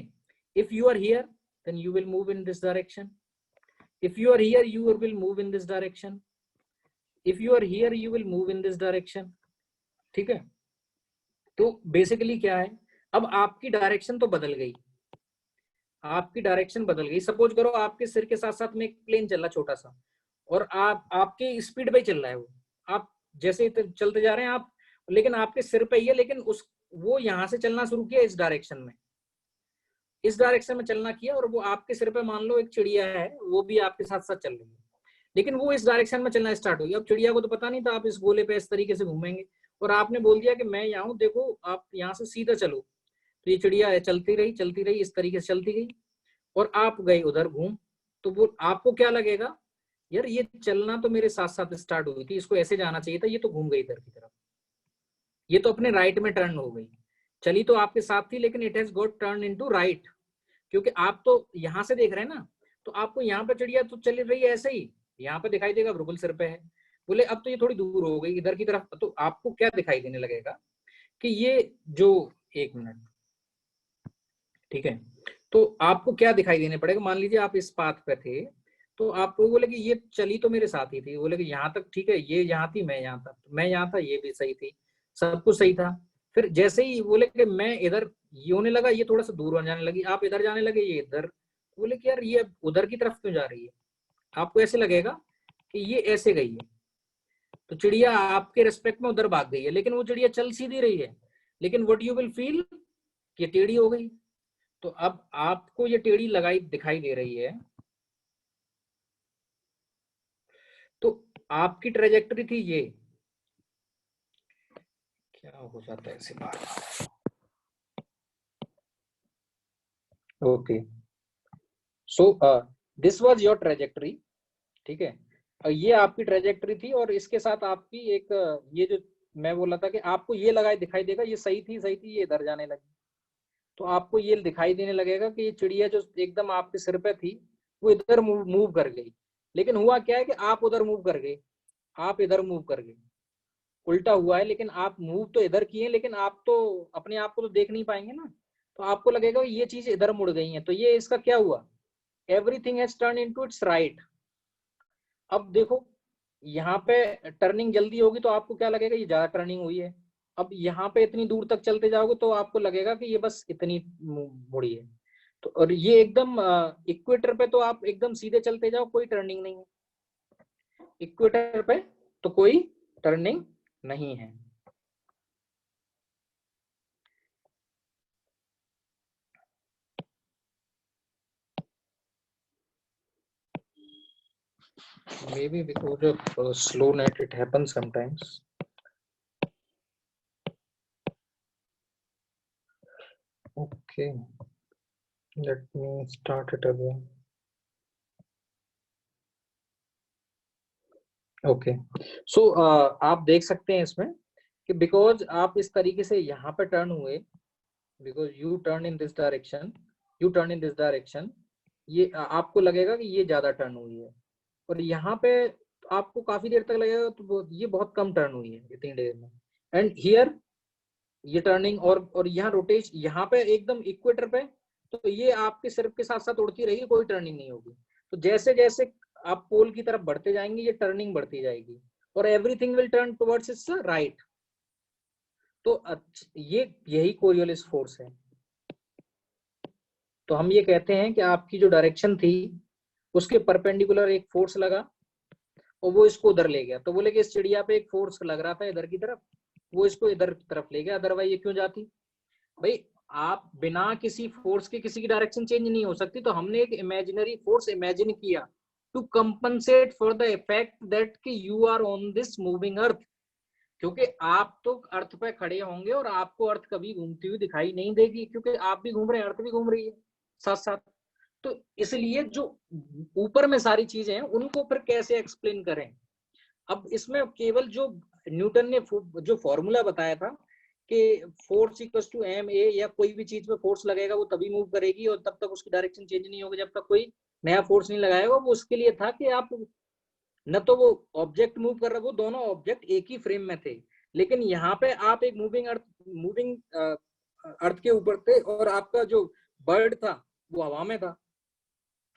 If you are here then you will move in this direction, if you are here you will move in this direction, if you are here you will move in this direction. ठीक है, तो basically क्या है, अब आपकी direction तो बदल गई, आपकी डायरेक्शन बदल गई। सपोज करो आपके सिर के साथ साथ में एक प्लेन चल रहा छोटा सा, और आप आपके स्पीड पे चल रहा है वो, आप जैसे चलते जा रहे हैं आप, लेकिन आपके सिर पे ही है, लेकिन उस वो यहां से चलना शुरू किया इस डायरेक्शन में, इस डायरेक्शन में चलना किया, और वो आपके सिर पे मान लो एक चिड़िया है वो भी आपके साथ साथ चल रही है, लेकिन वो इस डायरेक्शन में चलना स्टार्ट हो गया। अब चिड़िया को तो पता नहीं था आप इस गोले पे इस तरीके से घूमेंगे, और आपने बोल दिया कि मैं यहाँ हूँ, देखो आप यहाँ से सीधा चलो, तो ये चिड़िया है चलती रही इस तरीके से चलती गई, और आप गए उधर घूम। तो वो आपको क्या लगेगा, यार ये चलना तो मेरे साथ साथ स्टार्ट हुई थी, इसको ऐसे जाना चाहिए था, ये तो घूम गई इधर की तरफ, ये तो अपने राइट में टर्न हो गई। चली तो आपके साथ थी लेकिन it has got turn into right, क्योंकि आप तो यहां से देख रहे हैं ना, तो आपको यहाँ पे चिड़िया तो चली रही है ऐसे ही, यहाँ पे दिखाई देगा बिल्कुल सिर पे है। बोले अब तो ये थोड़ी दूर हो गई इधर की तरफ, तो आपको क्या दिखाई देने लगेगा कि ये जो, एक मिनट, ठीक है, तो आपको क्या दिखाई देने पड़ेगा, मान लीजिए आप इस पाथ पे थे, तो आपको बोले कि ये चली तो मेरे साथ ही थी, बोले कि यहाँ तक ठीक है, ये यहाँ थी, मैं यहाँ था, मैं यहाँ था, ये भी सही थी, सब कुछ सही था। फिर जैसे ही बोले कि मैं इधर, ये होने लगा, ये थोड़ा सा दूर हो जाने लगी, आप इधर जाने लगे, ये इधर, बोले कि यार ये उधर की तरफ क्यों जा रही है, आपको ऐसे लगेगा कि ये ऐसे गई है, तो चिड़िया आपके रिस्पेक्ट में उधर भाग गई है, लेकिन वो चिड़िया चल सीधी रही है, लेकिन व्हाट यू विल फील कि टेढ़ी हो गई। तो अब आपको ये टेढ़ी लगाई दिखाई दे रही है, तो आपकी ट्रेजेक्टरी थी ये, क्या हो जाता है ऐसे बात, okay, so this was your trajectory, ठीक है, ये आपकी ट्रेजेक्टरी थी, और इसके साथ आपकी एक ये जो मैं बोला था कि आपको ये लगाए दिखाई देगा, ये सही थी, ये इधर जाने लगी, तो आपको ये दिखाई देने लगेगा कि ये चिड़िया जो एकदम आपके सिर पे थी वो इधर मूव कर गई, लेकिन हुआ क्या है कि आप उधर मूव कर गए, आप इधर मूव कर गए, उल्टा हुआ है, लेकिन आप मूव तो इधर किए, लेकिन आप तो अपने आप को तो देख नहीं पाएंगे ना, तो आपको लगेगा ये चीज इधर मुड़ गई है, तो ये इसका क्या हुआ, everything has turn into its right. अब देखो यहाँ पे टर्निंग जल्दी होगी तो आपको क्या लगेगा, ये ज्यादा टर्निंग हुई है, अब यहाँ पे इतनी दूर तक चलते जाओगे तो आपको लगेगा कि ये बस इतनी मुड़ी है, तो और ये एकदम इक्वेटर पे तो आप एकदम सीधे चलते जाओ, कोई टर्निंग नहीं है, इक्वेटर पे तो कोई टर्निंग नहीं है। Maybe because of slow net it happens sometimes. Okay, let me start it again. Okay, so आप देख सकते हैं इसमें कि because आप इस तरीके से यहाँ पे टर्न हुए, because you turn in this direction, you turn in this direction, ये आपको लगेगा कि ये ज्यादा टर्न हुई है, और यहाँ पे आपको काफी देर तक लगेगा तो ये बहुत कम टर्न हुई है इतनी देर में, एंड हियर ये टर्निंग और यहाँ रोटेशन, यहाँ पे एकदम इक्वेटर पे, तो ये आपके सिर के साथ साथ उड़ती रहेगी, कोई टर्निंग नहीं होगी। तो जैसे जैसे आप पोल की तरफ बढ़ते जाएंगे ये टर्निंग बढ़ती जाएगी, और everything will turn towards it's right. तो ये यही कोरियोलिस फोर्स है। तो हम ये कहते हैं कि आपकी जो डायरेक्शन थी उसके परपेंडिकुलर एक फोर्स लगा और वो इसको उधर ले गया, तो बोले कि इस चिड़िया पे एक फोर्स लग रहा था इधर की तरफ, वो इसको इधर की तरफ ले गया, अदरवाइज ये क्यों जाती। भाई आप बिना किसी फोर्स के किसी की डायरेक्शन चेंज नहीं हो सकती, तो हमने एक इमेजिनरी फोर्स इमेजिन किया to compensate for the effect that कि you are on this moving earth, क्योंकि आप तो अर्थ पे खड़े होंगे और आपको अर्थ कभी घूमती हुई दिखाई नहीं देगी, क्योंकि आप भी घूम रहे हैं, अर्थ भी घूम रही है साथ साथ। तो इसलिए जो ऊपर में सारी चीजें हैं उनको फिर कैसे एक्सप्लेन करें। अब इसमें केवल जो न्यूटन ने जो फॉर्मूला बताया था कि force equals to M A, या कोई भी चीज पे फोर्स लगेगा वो तभी मूव करेगी और तब तक उसकी डायरेक्शन चेंज नहीं होगी जब तक कोई नया फोर्स नहीं लगाएगा। वो उसके लिए था कि आप न तो वो ऑब्जेक्ट मूव कर रहा, वो दोनों ऑब्जेक्ट एक ही फ्रेम में थे, लेकिन यहाँ पे आप एक मूविंग अर्थ के ऊपर थे और आपका जो बर्ड था वो हवा में था,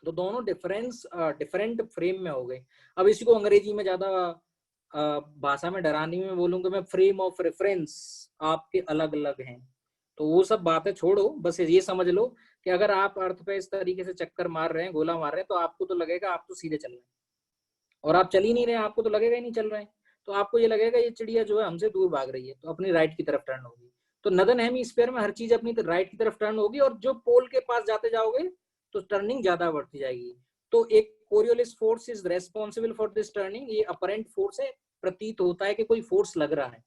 तो दोनों डिफरेंट फ्रेम में हो गए। अब इसी को अंग्रेजी में ज्यादा भाषा में डराने में बोलूंगा मैं, फ्रेम ऑफ रेफरेंस आपके अलग अलग हैं। तो वो सब बातें छोड़ो, बस ये समझ लो कि अगर आप अर्थ पे इस तरीके से चक्कर मार रहे हैं, गोला मार रहे हैं, तो आपको तो लगेगा आप तो सीधे चल रहे हैं, और आप चल ही नहीं रहे, आपको तो लगेगा ही नहीं चल रहे हैं। तो आपको ये लगेगा ये चिड़िया जो है हमसे दूर भाग रही है, तो अपनी राइट की तरफ टर्न होगी। तो नदन हेमिस्फीयर में हर चीज अपनी राइट की तरफ टर्न होगी, और जो पोल के पास जाते जाओगे तो टर्निंग ज्यादा बढ़ती जाएगी। तो एक Coriolis force is responsible for this turning. ये अपरेंट फोर्स है, प्रतीत होता है कि कोई फोर्स लग रहा है,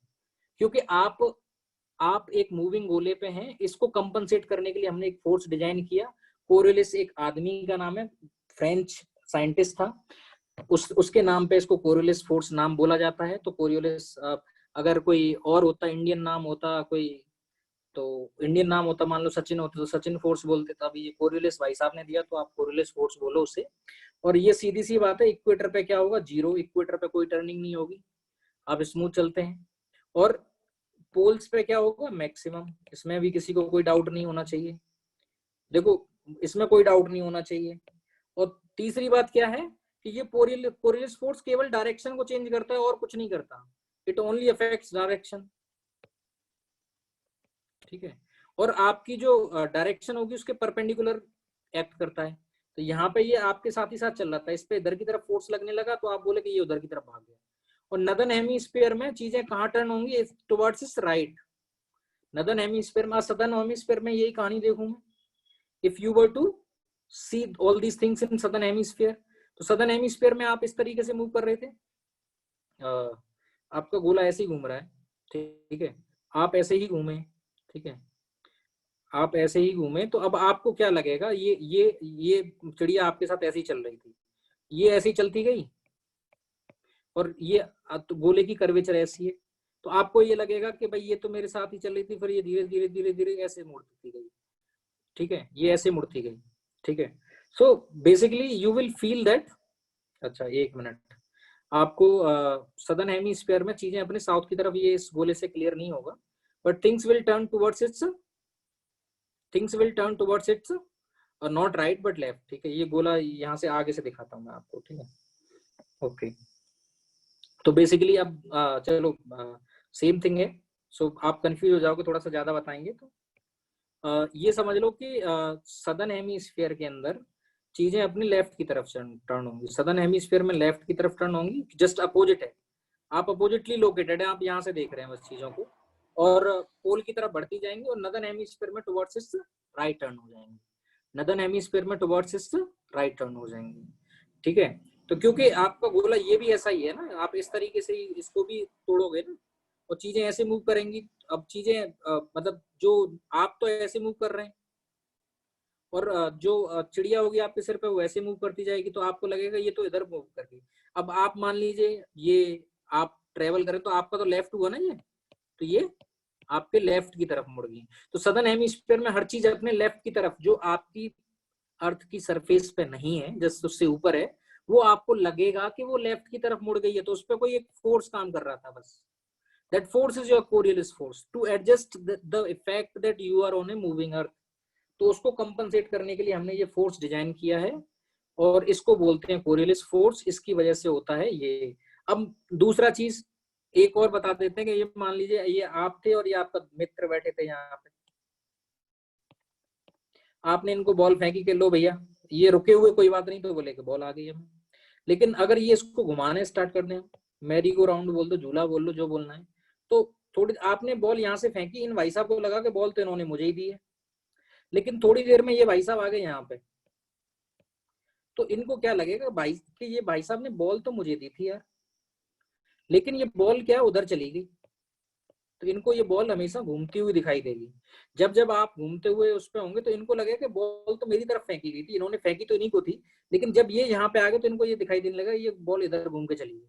क्योंकि आप एक मूविंग गोले पे हैं। इसको कंपनसेट करने के लिए हमने एक फोर्स डिजाइन किया। कोरियोलिस एक आदमी का नाम है, फ्रेंच साइंटिस्ट था, उसके नाम पे इसको कोरियोलिस फोर्स नाम बोला जाता है। तो कोरियोलिस अगर कोई और होता, इंडियन नाम होता कोई, तो इंडियन नाम होता, मान लो सचिन होता तो सचिन फोर्स बोलते, तब ये कोरियोलिस भाई साहब ने दिया तो आप कोरियोलिस फोर्स बोलो उसे। और ये सीधी सी बात है, इक्वेटर पे क्या होगा, जीरो, इक्वेटर पे कोई टर्निंग नहीं होगी, आप स्मूथ चलते हैं। और पोल्स पे क्या होगा, मैक्सिमम। इसमें भी किसी को कोई डाउट नहीं होना चाहिए, देखो इसमें कोई डाउट नहीं होना चाहिए। और तीसरी बात क्या है कि ये कोरियोलिस फोर्स केवल डायरेक्शन को चेंज करता है और कुछ नहीं करता, इट ओनली अफेक्ट्स डायरेक्शन, ठीक है। और आपकी जो डायरेक्शन होगी उसके परपेंडिकुलर एक्ट करता है। तो यहाँ पे ये आपके साथ ही साथ चल रहा था, इस पे इधर की तरफ फोर्स लगने लगा तो आप बोले कि ये उधर की तरफ भाग गया। और नदन हेमिस्फीयर में चीजें कहाँ टर्न होंगी, टुवर्ड्स इस राइट। नदन हेमिस्फीयर में, सदर्न हेमिस्फीयर में यही कहानी देखूं मैं, if you were to see all these things in southern hemisphere. तो सदर्न हेमिस्फीयर में आप इस तरीके से मूव कर रहे थे, आपका गोला ऐसे ही घूम रहा है, ठीक है, आप ऐसे ही घूमे, ठीक है, आप ऐसे ही घूमे, तो अब आपको क्या लगेगा, ये चिड़िया आपके साथ ऐसे ही चल रही थी, ये ऐसे ही चलती गई, और ये तो गोले की कर्वेचर ऐसी है, तो आपको ये लगेगा कि भाई ये तो मेरे साथ ही चल रही थी, फिर ये धीरे धीरे धीरे धीरे ऐसे मुड़ती गई, ठीक है, ये ऐसे मुड़ती गई, ठीक है। So basically you will feel that, अच्छा एक मिनट, आपको सदर्न हेमिस्फीयर में चीजें अपने साउथ की तरफ, ये इस गोले से क्लियर नहीं होगा, but things will turn towards it's और नॉट राइट बट लेफ्ट, ठीक है। ये गोला यहाँ से आगे से दिखाता हूँ मैं आपको, ठीक है, ओके। तो बेसिकली अब चलो सेम थिंग है, सो आप कंफ्यूज हो जाओगे, थोड़ा सा ज्यादा बताएंगे तो ये समझ लो कि सदर्न हेमिस्फीयर के अंदर चीजें अपनी लेफ्ट की तरफ टर्न होंगी, सदर्न हेमिस्फीयर में लेफ्ट की तरफ टर्न होंगी, जस्ट अपोजिट है, आप अपोजिटली लोकेटेड है, आप यहाँ से देख रहे हैं बस चीजों को, और पोल की तरफ बढ़ती जाएंगी, और नदर्न हेमिस्फीयर में टुवर्ड्स इस राइट टर्न हो जाएंगी, नदर्न हेमिस्फीयर में टुवर्ड्स इस राइट टर्न हो जाएंगी, ठीक है। तो क्योंकि आपका गोला ये भी ऐसा ही है ना, आप इस तरीके से ही इसको भी तोड़ोगे ना, और चीजें ऐसे मूव करेंगी। अब चीजें मतलब जो आप तो ऐसे मूव कर रहे हैं, और जो चिड़िया होगी आपके सिर पे वो ऐसे मूव करती जाएगी, तो आपको लगेगा ये तो इधर मूव कर रही है। अब आप मान लीजिए ये आप ट्रेवल करें तो आपका तो लेफ्ट हुआ ना ये, तो ये आपके लेफ्ट की तरफ मुड़ गई। तो सदर्न हेमिस्फीयर में हर चीज अपने लेफ्ट की तरफ, जो आपकी अर्थ की सरफेस पे नहीं है, जस्ट उससे ऊपर है, वो आपको लगेगा कि वो लेफ्ट की तरफ मुड़ गई है, तो उस पर कोई एक फोर्स काम कर रहा था बस। That force is your Coriolis force to adjust the effect that you are on a moving earth. तो उसको कंपनसेट करने के लिए हमने ये फोर्स डिजाइन किया है, और इसको बोलते हैं कोरियोलिस फोर्स, इसकी वजह से होता है ये। अब दूसरा चीज एक और बता देते हैं कि ये मान लीजिए ये आप थे और ये आपका मित्र बैठे थे यहाँ पे, आपने इनको बॉल फेंकी कि लो भैया, ये रुके हुए कोई बात नहीं, तो बोले कि बॉल आ गई हमें। लेकिन अगर ये इसको घुमाने स्टार्ट कर दें, मैरी को राउंड बोल दो, झूला बोल लो, जो बोलना है, तो थोड़ी आपने बॉल यहाँ से फेंकी, इन भाई साहब को लगा कि बॉल तो इन्होंने मुझे ही दी है, लेकिन थोड़ी देर में ये भाई साहब आ गए यहाँ पे, तो इनको क्या लगेगा भाई कि ये भाई साहब ने बॉल तो मुझे दी थी यार, लेकिन ये बॉल क्या उधर चली गई। तो इनको ये बॉल हमेशा घूमती हुई दिखाई देगी। जब जब आप घूमते हुए उस पे होंगे तो इनको लगेगा कि बॉल तो मेरी तरफ फेंकी गई थी, इन्होंने फेंकी तो इन्हीं को थी, लेकिन जब ये यहाँ पे आ गए तो इनको ये दिखाई देने लगा ये बॉल इधर घूम के चली गई।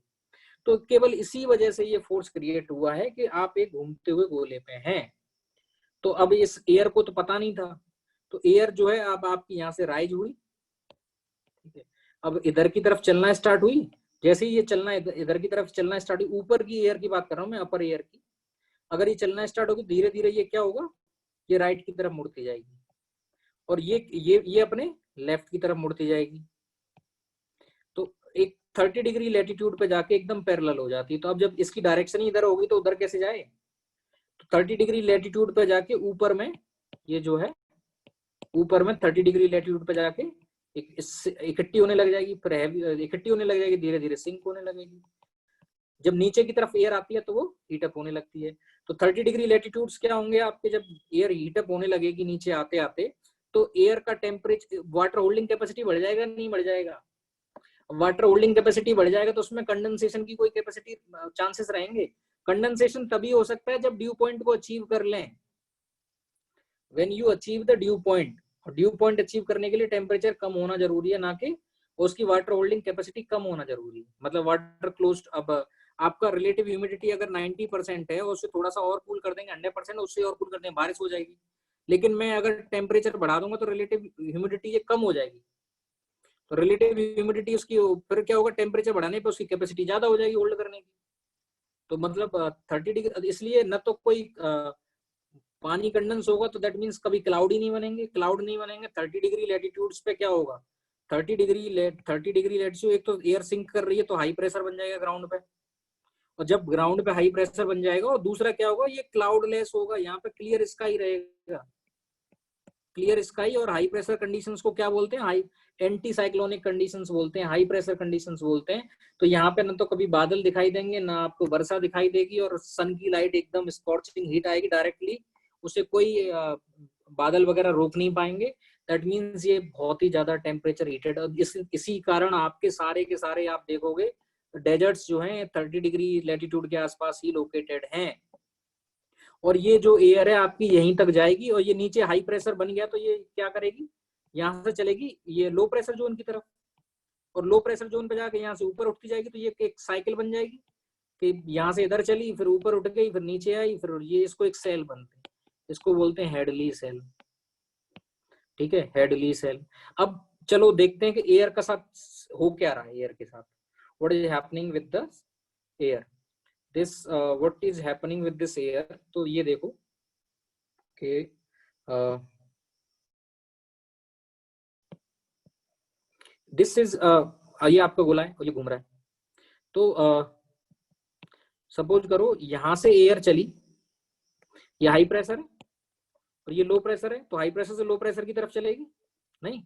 तो केवल इसी वजह से ये फोर्स क्रिएट हुआ है कि आप एक घूमते हुए गोले पे हैं। तो अब इस एयर को तो पता नहीं था, तो एयर जो है अब आपकी यहाँ से राइज हुई, ठीक है, अब इधर की तरफ चलना स्टार्ट हुई। जैसे ही ये चलना इधर की तरफ चलना स्टार्ट हुई, ऊपर की एयर की बात कर रहा हूँ मैं, अपर एयर की, अगर ये चलना स्टार्ट होगी धीरे धीरे ये क्या होगा, ये राइट की तरफ मुड़ती जाएगी और ये अपने लेफ्ट की तरफ मुड़ती जाएगी। तो एक 30 डिग्री लैटिट्यूड पे जाके एकदम पैरेलल हो जाती है। तो अब जब इसकी डायरेक्शन ही इधर होगी तो उधर कैसे जाए, तो 30 डिग्री लैटिट्यूड पे जाके ऊपर में ये जो है ऊपर में 30 डिग्री लैटिट्यूड पे जाके इकट्ठी होने लग जाएगी, फिर इकट्ठी होने लग जाएगी, धीरे धीरे सिंक होने लगेगी। जब नीचे की तरफ एयर आती है तो वो हीटअप होने लगती है। तो 30 डिग्री लैटिट्यूड्स क्या होंगे आपके, जब एयर हीटअप होने लगेगी नीचे आते आते, तो एयर का टेम्परेचर, वाटर होल्डिंग कैपेसिटी बढ़ जाएगा, नहीं बढ़ जाएगा? वाटर होल्डिंग कैपेसिटी बढ़ जाएगा तो उसमें कंडेंसेशन की कोई कैपेसिटी चांसेस रहेंगे? कंडेंसेशन तभी हो सकता है जब ड्यू पॉइंट को अचीव कर लें, when you achieve the due point. और ड्यू पॉइंट अचीव करने के लिए टेम्परेचर कम होना जरूरी है, ना कि उसकी वाटर होल्डिंग कैपेसिटी कम होना जरूरी है। मतलब वाटर क्लोज, अब आपका रिलेटिव ह्यूमिडिटी अगर 90% है, उससे थोड़ा सा और कूल कर देंगे 100%, उससे और कूल कर देंगे, बारिश हो जाएगी। लेकिन मैं अगर टेम्परेचर बढ़ा दूंगा तो रिलेटिव ह्यूमिडिटी ये कम हो जाएगी, तो रिलेटिव ह्यूमिडिटी उसकी, फिर क्या होगा, टेम्परेचर बढ़ाने पे उसकी कैपेसिटी ज्यादा हो जाएगी होल्ड करने की। तो मतलब 30 डिग्री, इसलिए न तो कोई पानी कंडेंस होगा तो दैट मींस कभी क्लाउड ही नहीं बनेंगे, क्लाउड नहीं बनेंगे। 30 डिग्री लैटिट्यूड्स पे क्या होगा, 30 डिग्री लैटिट्यूड, एक तो एयर सिंक कर रही है तो हाई प्रेशर बन जाएगा ग्राउंड पे, और जब ग्राउंड पे हाई प्रेशर बन जाएगा, और दूसरा क्या होगा, ये क्लाउडलेस होगा, यहाँ पे क्लियर स्काई रहेगा। क्लियर स्काई और हाई प्रेशर कंडीशंस को क्या बोलते हैं, हाई एंटी साइक्लोनिक कंडीशंस बोलते हैं, हाई प्रेशर कंडीशंस बोलते हैं। तो यहाँ पे ना तो कभी बादल दिखाई देंगे, ना आपको वर्षा दिखाई देगी, और सन की लाइट एकदम स्कॉर्चिंग हीट आएगी डायरेक्टली, उसे कोई बादल वगैरह रोक नहीं पाएंगे। दैट मीन्स ये बहुत ही ज्यादा टेम्परेचर हीटेड, इसी कारण आपके सारे के सारे आप देखोगे डेजर्ट्स जो हैं 30 डिग्री लैटिट्यूड के आसपास ही लोकेटेड हैं। और ये जो एयर है आपकी यहीं तक जाएगी, और ये नीचे हाई प्रेशर बन गया तो ये क्या करेगी, यहाँ से चलेगी ये लो प्रेशर जोन की तरफ, और लो प्रेशर जोन पे जाके यहाँ से ऊपर उठती जाएगी। तो ये एक साइकिल बन जाएगी कि यहाँ से इधर चली, फिर ऊपर उठ गई, फिर नीचे आई, फिर ये इसको एक सेल बनते हैं, इसको बोलते हैं हेडली सेल। ठीक है, हेडली सेल। अब चलो देखते हैं कि एयर का साथ हो क्या रहा है, एयर के साथ what is happening with the air, this what is happening with this air. तो ये देखो कि दिस इज ये आपका गोला है और ये घूम रहा है। तो सपोज करो यहां से एयर चली, ये हाई प्रेशर है और ये लो प्रेशर है, तो हाई प्रेशर से लो प्रेशर की तरफ चलेगी नहीं,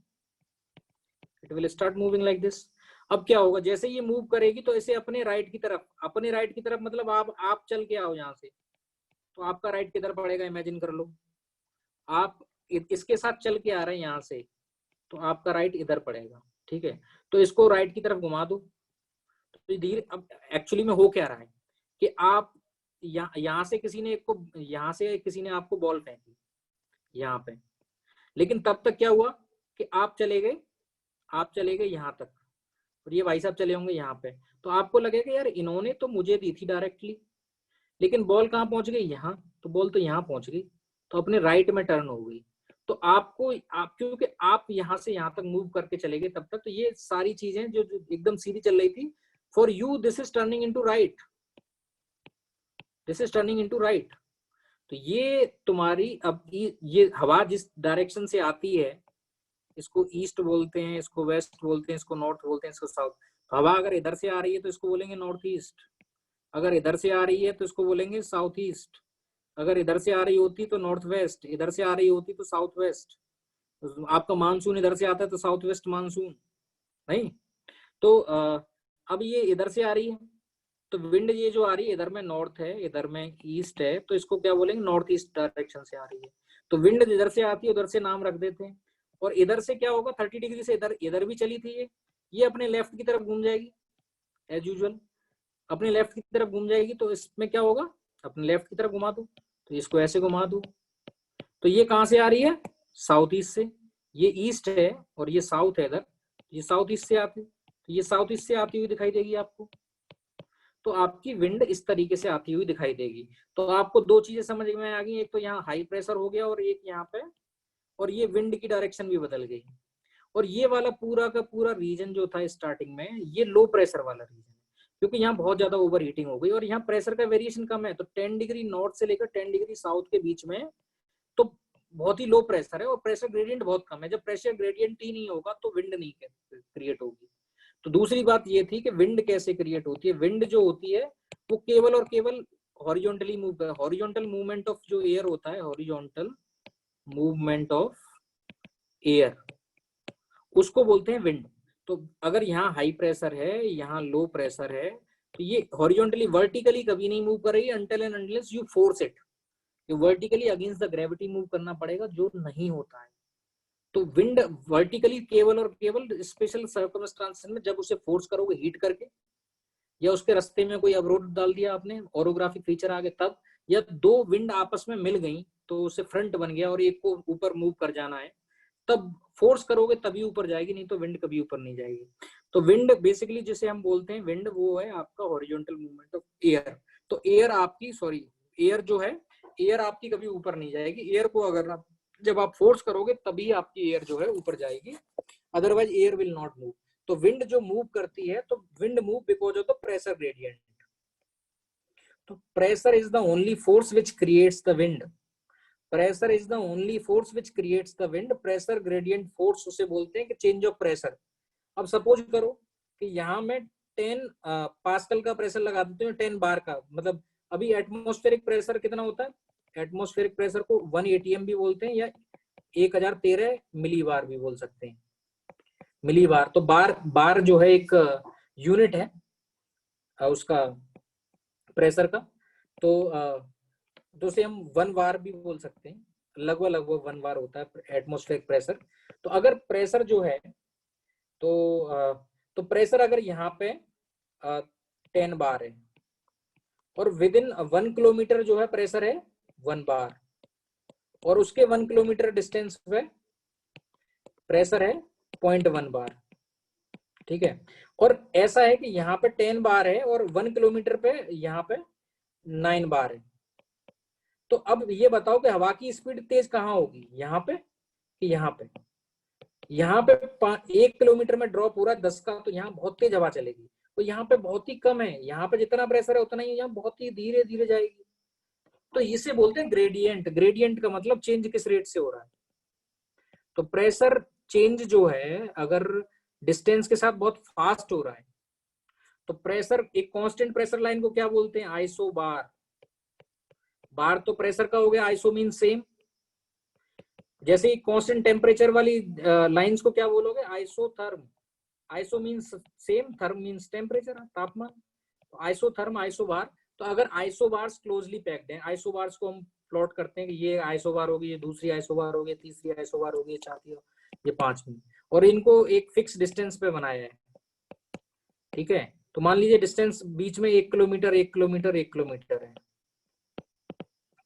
it will start moving like this. अब क्या होगा, जैसे ये मूव करेगी तो इसे अपने राइट की तरफ, अपने राइट की तरफ मतलब आप चल के आओ यहाँ से, तो आपका राइट किधर पड़ेगा, इमेजिन कर लो आप इसके साथ चल के आ रहे हैं यहाँ से, तो आपका राइट इधर पड़ेगा। ठीक है, तो इसको राइट की तरफ घुमा दो, तो धीरे, अब एक्चुअली में हो क्या रहा है कि आप यहाँ से किसी ने आपको बॉल फेंकी यहाँ पे, लेकिन तब तक क्या हुआ कि आप चले गए यहाँ तक, और ये भाई साहब चले होंगे यहाँ पे, तो आपको लगेगा यार इन्होंने तो मुझे दी थी डायरेक्टली, लेकिन बॉल कहाँ पहुंच गई, यहाँ, तो बॉल तो यहाँ पहुंच गई, तो अपने राइट में टर्न हो गई। तो क्योंकि आप यहाँ से यहाँ तक मूव करके चले गए तब तक, तो ये सारी चीजें जो एकदम सीधी चल रही थी, for you this is turning into right, this is turning into right. तो ये तुम्हारी, अब ये हवा जिस डायरेक्शन से आती है, इसको ईस्ट बोलते हैं, इसको वेस्ट बोलते हैं, इसको नॉर्थ बोलते हैं, इसको साउथ। हवा अगर इधर से आ रही है तो इसको बोलेंगे नॉर्थ ईस्ट, अगर इधर से आ रही है तो इसको बोलेंगे साउथ ईस्ट, अगर इधर से आ रही होती तो नॉर्थ वेस्ट, इधर से आ रही होती तो साउथ वेस्ट। आपका मानसून इधर से आता है तो साउथ वेस्ट मानसून नहीं। तो अब ये इधर से आ रही है, तो विंड ये जो आ रही है इधर में नॉर्थ है, इधर में ईस्ट है, तो इसको क्या बोलेंगे, नॉर्थ ईस्ट डायरेक्शन से आ रही है। तो विंड इधर से आती है, उधर से नाम रख देते हैं। और इधर से क्या होगा, 30 डिग्री से इधर भी चली थी ये अपने लेफ्ट की तरफ घूम जाएगी, एज यूजुअल अपने लेफ्ट की तरफ घूम जाएगी। तो इसमें क्या होगा, अपने लेफ्ट की तरफ घुमा दो, तो इसको ऐसे घुमा दो, तो ये कहाँ से आ रही है, साउथ ईस्ट से, ये ईस्ट है और ये साउथ है इधर, ये साउथ ईस्ट से आती, तो ये साउथ ईस्ट से आती हुई दिखाई देगी आपको। तो आपकी विंड इस तरीके से आती हुई दिखाई देगी। तो आपको दो चीजें समझ में आ गई, एक तो यहाँ हाई प्रेशर हो गया और एक यहाँ पे, और ये विंड की डायरेक्शन भी बदल गई। और ये वाला पूरा का पूरा रीजन जो था स्टार्टिंग में, ये लो प्रेशर वाला रीजन है, क्योंकि यहाँ बहुत ज्यादा ओवर हीटिंग हो गई और यहाँ प्रेशर का वेरिएशन कम है। तो 10 डिग्री नॉर्थ से लेकर 10 डिग्री साउथ के बीच में तो बहुत ही लो प्रेशर है और प्रेशर ग्रेडियंट बहुत कम है। जब प्रेशर ग्रेडियंट ही नहीं होगा तो विंड नहीं क्रिएट होगी। तो दूसरी बात ये थी कि विंड कैसे क्रिएट होती है। विंड जो होती है वो केवल और केवल horizontally move, horizontal movement of जो एयर होता है, हॉरिजॉन्टल मूवमेंट ऑफ एयर, उसको बोलते हैं विंड। तो अगर यहाँ हाई प्रेशर है, यहाँ लो प्रेशर है, तो ये हॉरिजॉन्टली वर्टिकली कभी नहीं मूव करेगी until and unless you force it. ये vertically against the gravity move करना पड़ेगा, जो नहीं होता है। तो विंड वर्टिकली केवल और केवल स्पेशल सर्कमस्टांसेस में, जब उसे फोर्स करोगे हीट करके, या उसके रास्ते में कोई अवरोध डाल दिया आपने, ओरोग्राफिक फीचर आ गए तब, या दो विंड आपस में मिल गई तो उसे फ्रंट बन गया और एक को ऊपर मूव कर जाना है, तब फोर्स करोगे तभी ऊपर जाएगी, नहीं तो विंड कभी ऊपर नहीं जाएगी। तो विंड बेसिकली जिसे हम बोलते हैं विंड, वो है आपका हॉरिजॉन्टल मूवमेंट ऑफ एयर। तो एयर आपकी, सॉरी, एयर जो है, एयर आपकी कभी ऊपर नहीं जाएगी। एयर को अगर आप, जब आप फोर्स करोगे तभी आपकी एयर जो है ऊपर जाएगी, otherwise air will not move. तो विंड जो मूव करती है, तो wind move because of the pressure gradient. तो pressure is the only force which creates the wind. Pressure is the only force which creates the wind. Pressure gradient force उसे बोलते हैं कि चेंज ऑफ प्रेशर। अब suppose करो कि यहाँ मैं 10 पास्कल का प्रेशर लगा देती हूँ, 10 बार का, मतलब अभी एटमॉस्फेरिक प्रेशर कितना होता है, एटमॉस्फेरिक प्रेशर को 1 ATM भी बोलते हैं या 1013 मिली बार भी बोल सकते हैं। मिली बार, तो बार जो है एक यूनिट है उसका प्रेशर का, तो उसे हम 1 बार भी बोल सकते हैं, लगभग 1 बार होता है एटमॉस्फेरिक प्रेशर। तो अगर प्रेशर जो है, तो प्रेशर अगर यहाँ पे 10 बार है और विद इन 1 किलोमीटर जो है प्रेशर है 1 बार, और उसके 1 किलोमीटर डिस्टेंस पे प्रेशर है 0.1 बार, ठीक है। और ऐसा है कि यहाँ पे 10 बार है और 1 किलोमीटर पे यहाँ पे 9 बार है। तो अब ये बताओ कि हवा की स्पीड तेज कहाँ होगी, यहाँ पे कि यहाँ पे? यहाँ पे 1 किलोमीटर में ड्रॉप हो रहा है 10 का, तो यहाँ बहुत तेज हवा चलेगी। तो यहाँ पे बहुत ही कम है, यहाँ पे जितना प्रेशर है उतना ही यहाँ बहुत ही धीरे धीरे जाएगी। तो इसे बोलते हैं ग्रेडियंट। ग्रेडियंट का मतलब चेंज किस रेट से हो रहा है। तो प्रेशर चेंज जो है अगर डिस्टेंस के साथ बहुत फास्ट हो रहा है, तो प्रेशर, एक कांस्टेंट प्रेशर लाइन को क्या बोलते हैं, आइसो बार। बार तो प्रेशर का हो गया, आइसो मीन सेम। जैसे कांस्टेंट टेम्परेचर वाली लाइंस को क्या बोलोगे, isotherm. Iso means same, therm means temperature, तापमान। तो आइसोथर्म, आइसोबार। तो अगर आइसोबार्स क्लोजली पैक्ड हैं, आइसोबार्स को हम प्लॉट करते हैं कि ये आइसोबार होगी, ये दूसरी आइसोबार होगी, तीसरी आइसोबार होगी, ये चौथी, ये पांचवी, और इनको एक फिक्स डिस्टेंस पे बनाया है, ठीक है। तो मान लीजिए डिस्टेंस बीच में 1 किलोमीटर 1 किलोमीटर 1 किलोमीटर है,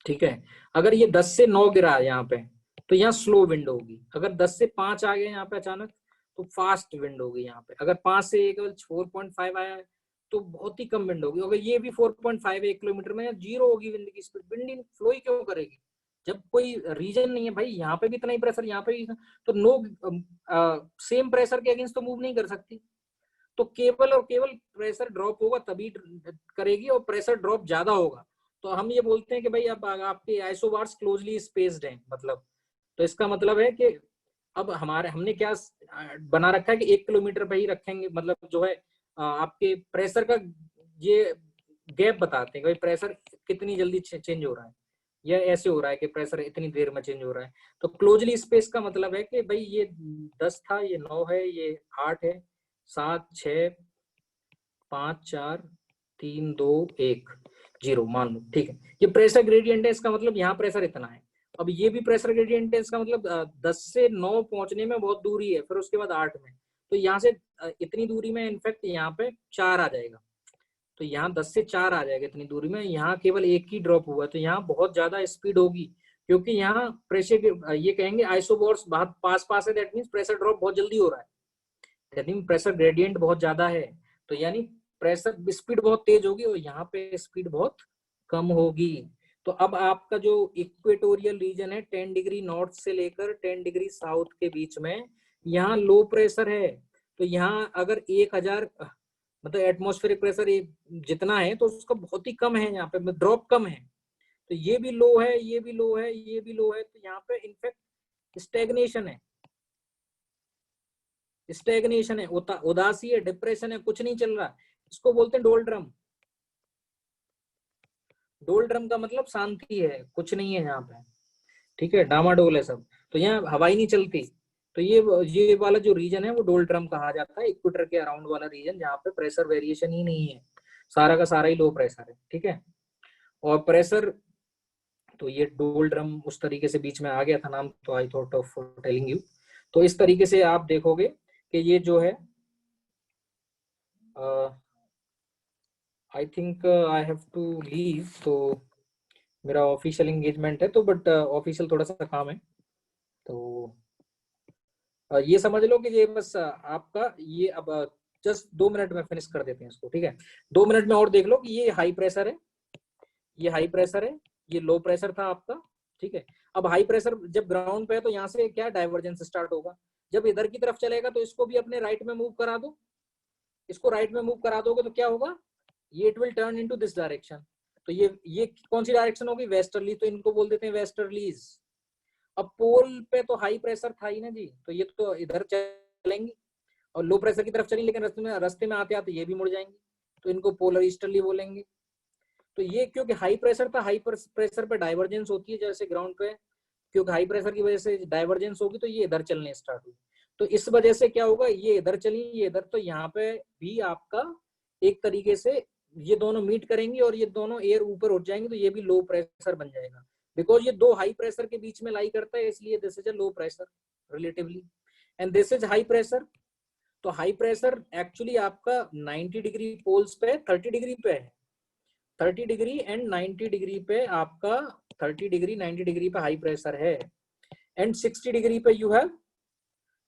ठीक है। अगर ये 10 से 9 गिरा है यहाँ पे, तो यहाँ स्लो विंड होगी। अगर 10 से 5 आ गए यहाँ पे अचानक, तो फास्ट विंड होगी यहाँ पे। अगर 5 से केवल 4.5 आया है, तो बहुत ही कम विंड होगी। अगर ये भी 4.5 1 किलोमीटर में, जीरो होगी विंड की स्पीड। विंड फ्लो ही क्यों करेगी जब कोई रीजन नहीं है भाई, यहाँ पे भी इतना ही प्रेशर, यहाँ पे भी, तो नो सेम प्रेशर के अगेंस्ट तो मूव नहीं कर सकती। तो केवल और केवल प्रेशर ड्रॉप होगा तभी करेगी, और प्रेशर ड्रॉप ज्यादा होगा तो हम ये बोलते हैं कि भाई अब आपके आइसोबार्स क्लोजली स्पेस्ड हैं, मतलब। तो इसका मतलब है कि अब हमने क्या बना रखा है कि 1 किलोमीटर पे ही रखेंगे, मतलब जो है आपके प्रेशर का ये गैप बताते हैं कि भाई प्रेशर कितनी जल्दी चेंज हो रहा है, या ऐसे हो रहा है कि प्रेशर इतनी देर में चेंज हो रहा है। तो क्लोजली स्पेस का मतलब है कि भाई ये 10 था, ये 9 है, ये 8 है, 7 6 5 4 3 2 1 0 मान लो, ठीक है। ये प्रेशर ग्रेडियंट है, इसका मतलब यहाँ प्रेशर इतना है। अब ये भी प्रेशर ग्रेडियंट है, इसका मतलब 10 से 9 पहुंचने में बहुत दूरी है, फिर उसके बाद 8 में, तो यहाँ से इतनी दूरी में इनफैक्ट यहाँ पे 4 आ जाएगा। तो यहाँ 10 से 4 आ जाएगा इतनी दूरी में, यहाँ केवल 1 ही ड्रॉप हुआ, तो यहाँ बहुत ज्यादा स्पीड होगी, क्योंकि यहाँ प्रेशर, ये कहेंगे आइसोबॉर्स बहुत पास पास है, दैट मीन्स प्रेशर ड्रॉप बहुत जल्दी हो रहा है, दैट मीन्स प्रेशर ग्रेडियंट बहुत ज्यादा है। तो यानी प्रेशर स्पीड बहुत तेज होगी और यहाँ पे स्पीड बहुत कम होगी। तो अब आपका जो इक्वेटोरियल रीजन है 10 डिग्री नॉर्थ से लेकर 10 डिग्री साउथ के बीच में, यहाँ लो प्रेशर है। तो यहाँ अगर 1000 मतलब एटमॉस्फेरिक प्रेशर जितना है तो उसका बहुत ही कम है, यहाँ पे ड्रॉप कम है। तो ये भी लो है, ये भी लो है, ये भी लो है, तो यहाँ पे इनफैक्ट स्टेग्नेशन है, स्टेग्नेशन है, उदासी है, डिप्रेशन है, कुछ नहीं चल रहा। इसको बोलते हैं डोलड्रम। डोलड्रम का मतलब शांति है, कुछ नहीं है यहाँ पे, ठीक है, डामाडोल है सब। तो यहाँ हवाई नहीं चलती। तो ये वाला जो रीजन है वो डोलड्रम कहा जाता है, इक्वेटर के अराउंड वाला रीजन, जहाँ पे प्रेशर वेरिएशन ही नहीं है, सारा का सारा ही लो प्रेशर है, ठीक है। और प्रेशर, तो ये डोलड्रम उस तरीके से बीच में आ गया था नाम, तो I thought of telling you. तो इस तरीके से आप देखोगे कि ये जो है I think I have to leave, तो मेरा ऑफिशियल एंगेजमेंट है, तो बट ऑफिशियल थोड़ा सा काम है। तो ये समझ लो कि ये बस आपका ये अब जस्ट 2 मिनट में फिनिश कर देते हैं इसको, ठीक है। 2 मिनट में और देख लो कि ये हाई प्रेशर है, ये हाई प्रेशर है, ये लो प्रेशर था आपका, ठीक है। अब हाई प्रेशर जब ग्राउंड पे है तो यहाँ से क्या डाइवर्जेंस स्टार्ट होगा, जब इधर की तरफ चलेगा तो इसको भी अपने राइट में मूव करा दो, इसको राइट में मूव करा दोगे तो क्या होगा, ये it will turn into this direction. तो ये कौन सी डायरेक्शन होगी, वेस्टर्ली, तो इनको बोल देते हैं वेस्टर्लीज। अब पोल पे तो हाई प्रेशर था ही ना जी, तो ये तो इधर चलेंगे और लो प्रेशर की तरफ चलेंगे, लेकिन रास्ते में आते आते ये भी मुड़ जाएंगे, तो इनको पोलर ईस्टर्ली बोलेंगे। तो ये क्योंकि हाई प्रेशर था, हाई प्रेशर पे डाइवर्जेंस होती है जैसे ग्राउंड पे, क्योंकि हाई प्रेशर की वजह से डाइवर्जेंस होगी तो ये इधर चलने स्टार्ट हुई। तो इस वजह से क्या होगा, ये इधर चली, ये इधर, तो यहाँ पे भी आपका एक तरीके से ये दोनों मीट करेंगे और ये दोनों एयर ऊपर उठ जाएंगे, तो ये भी लो प्रेशर बन जाएगा। बिकॉज ये दो हाई प्रेशर के बीच में लाई करता है, इसलिए this is a low pressure relatively, and this is high pressure. तो हाई प्रेशर एक्चुअली आपका 90 डिग्री पोल्स पे 30 डिग्री पे है, 30 डिग्री एंड 90 डिग्री पे आपका 30 डिग्री 90 डिग्री पे हाई प्रेशर है, एंड 60 डिग्री पे यू हैव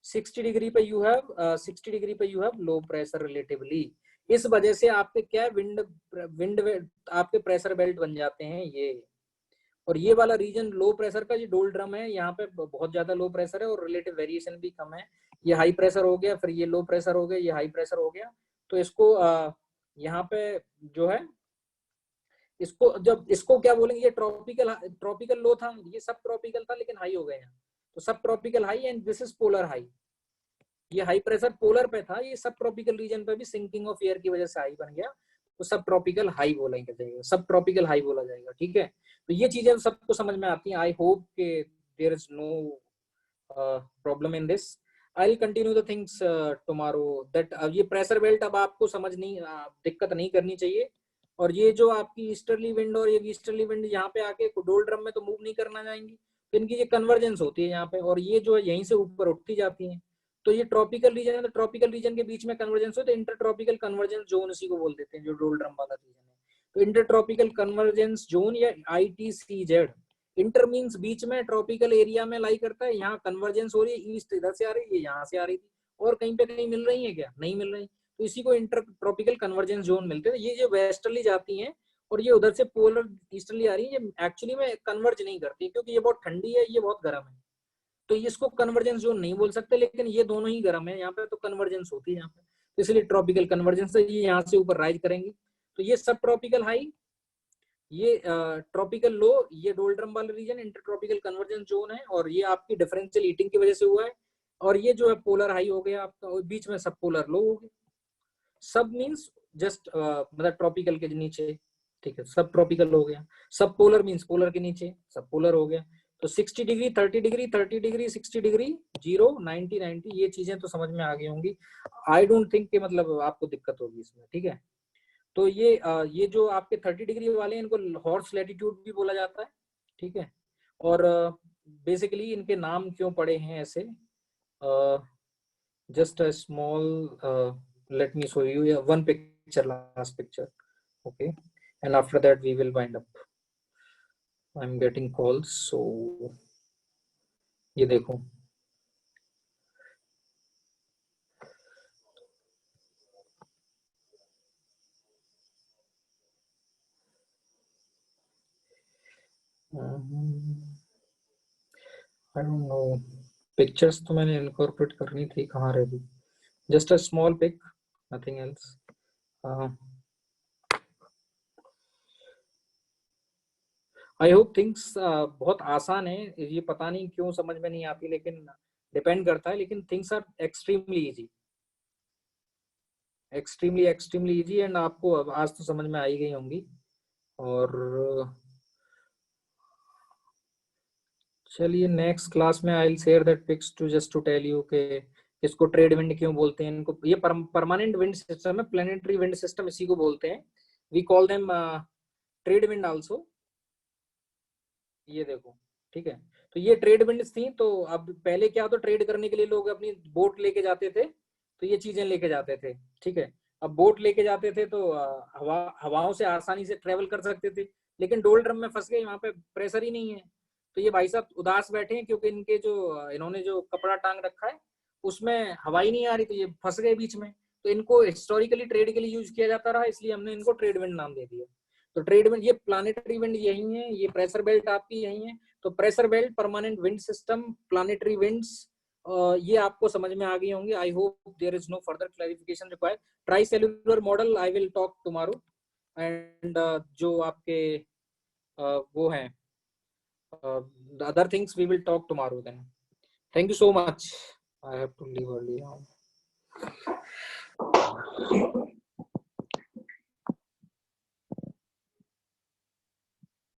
60 डिग्री पे यू हैव 60 डिग्री पे you have low pressure relatively. इस वजह से आपके क्या विंड विंड आपके प्रेशर बेल्ट बन जाते हैं ये। और ये वाला रीजन लो प्रेशर का, ये डोलड्रम है, यहाँ पे बहुत ज्यादा लो प्रेशर है और रिलेटिव वेरिएशन भी कम है। ये हाई प्रेशर हो गया, फिर ये लो प्रेशर हो गया, ये हाई प्रेशर हो गया। तो इसको यहाँ पे जो है, इसको जब इसको क्या बोलेंगे, ये ट्रॉपिकल ट्रॉपिकल लो था, ये सब ट्रॉपिकल था लेकिन हाई हो गए यहाँ, तो सब tropical high, and this is polar high. ये हाई प्रेशर पोलर पे था, ये सब ट्रॉपिकल रीजन पे भी सिंकिंग ऑफ एयर की वजह से हाई बन गया, तो सब ट्रॉपिकल हाई बोला जाएगा, सब ट्रॉपिकल हाई बोला जाएगा, ठीक है। तो ये चीजें सबको समझ में आती हैं। आई होप के there is no problem in this. I will continue the things tomorrow that. ये प्रेशर बेल्ट अब आपको समझ नहीं दिक्कत नहीं करनी चाहिए। और ये जो आपकी ईस्टर्ली विंड और ये ईस्टर्ली विंड यहाँ पे आके डोलड्रम में तो मूव नहीं करना चाहेंगी, तो इनकी ये कन्वर्जेंस होती है यहाँ पे, और ये जो है यहीं से ऊपर उठती जाती है। तो ये ट्रॉपिकल रीजन है, तो ट्रॉपिकल रीजन के बीच में कन्वर्जेंस हो तो इंटर ट्रॉपिकल कन्वर्जेंस जोन इसी को बोल देते हैं, जो डोलड्रम वाला रीजन है। तो इंटर ट्रॉपिकल कन्वर्जेंस जोन या ITCZ, इंटर मींस बीच में, ट्रॉपिकल एरिया में लाई करता है, यहाँ कन्वर्जेंस हो रही है, ईस्ट इधर से आ रही है, यहाँ से आ रही थी, और कहीं पे कहीं मिल रही है क्या, नहीं मिल रही, तो इसी को इंटर ट्रॉपिकल कन्वर्जेंस जोन मिलते हैं। ये जो वेस्टर्ली जाती हैं और ये उधर से पोलर ईस्टर्ली आ रही है, ये एक्चुअली में कन्वर्ज नहीं करती क्योंकि ये बहुत ठंडी है, ये बहुत गर्म है, तो इसको कन्वर्जेंस जोन नहीं बोल सकते, लेकिन ये दोनों ही गर्म है यहाँ पे, तो कन्वर्जेंस होती है यहाँ पे, तो इसलिए ट्रॉपिकल कन्वर्जेंस है, ये यहाँ से ऊपर राइज करेंगे। तो ये सब ट्रॉपिकल हाई, ये ट्रॉपिकल लो, ये डोलड्रम वाला region inter tropical convergence zone है, और ये आपकी डिफरेंशियल हीटिंग की वजह से हुआ है। और ये जो है पोलर हाई हो गया आपका, और बीच में सब पोलर लो हो गया। सब मीन्स जस्ट मतलब ट्रॉपिकल के नीचे, ठीक है, सब ट्रॉपिकल हो गया। सब पोलर मीन्स पोलर के नीचे, सब पोलर हो गया। तो 60 डिग्री 30 डिग्री 30 डिग्री 60 डिग्री 0 90 90, ये चीजें तो समझ में आ गई होंगी। आई डोंट थिंक कि मतलब आपको दिक्कत होगी इसमें, ठीक है। तो ये जो आपके 30 डिग्री वाले हैं, इनको हॉर्स लैटिट्यूड भी बोला जाता है, ठीक है। और बेसिकली इनके नाम क्यों पड़े हैं ऐसे, just a small let me show you one picture, last picture, okay, and after that we will wind up. I'm getting calls, so ये देखो, आई डोंट नो, पिक्चर्स तो मैंने इनकॉर्पोरेट करनी थी, कहाँ रह गई? Just a small pic, nothing else. I hope things बहुत आसान है, ये पता नहीं क्यों समझ में नहीं आती, लेकिन डिपेंड करता है, लेकिन things are extremely easy, extremely extremely easy, and आपको अब आज तो समझ में आ ही गई होंगी। और चलिए नेक्स्ट क्लास में I will share that pics to just to tell you के इसको ट्रेड विंड क्यों बोलते हैं, इनको ये परमानेंट विंड सिस्टम है, प्लेनेटरी विंड सिस्टम इसी को बोलते हैं, we call them trade wind also. ये देखो, ठीक है, तो ये ट्रेड विंड्स थी। तो अब पहले क्या, तो ट्रेड करने के लिए लोग अपनी बोट लेके जाते थे, तो ये चीजें लेके जाते थे, ठीक है। अब बोट लेके जाते थे तो हवाओं से आसानी से ट्रेवल कर सकते थे, लेकिन डोल्ड्रम में फंस गए, वहां पे प्रेशर ही नहीं है। तो ये भाई साहब उदास बैठे हैं, क्योंकि इनके जो इन्होंने जो कपड़ा टांग रखा है उसमें हवा ही नहीं आ रही, तो ये फंस गए बीच में। तो इनको हिस्टोरिकली ट्रेड के लिए यूज किया जाता रहा, इसलिए हमने इनको ट्रेड विंड नाम दे दिया। तो ट्रेड विंड, ये प्लानिटरी विंड यही है, ये प्रेशर बेल्ट आपकी यही है। तो pressure belt, permanent wind system, planetary winds, ये आपको समझ में आ गई होंगी। I hope there is no further clarification required. Tri cellular model I will talk tomorrow, and जो आपके वो हैं the other things we will talk tomorrow then. Thank you so much, I have to leave early now.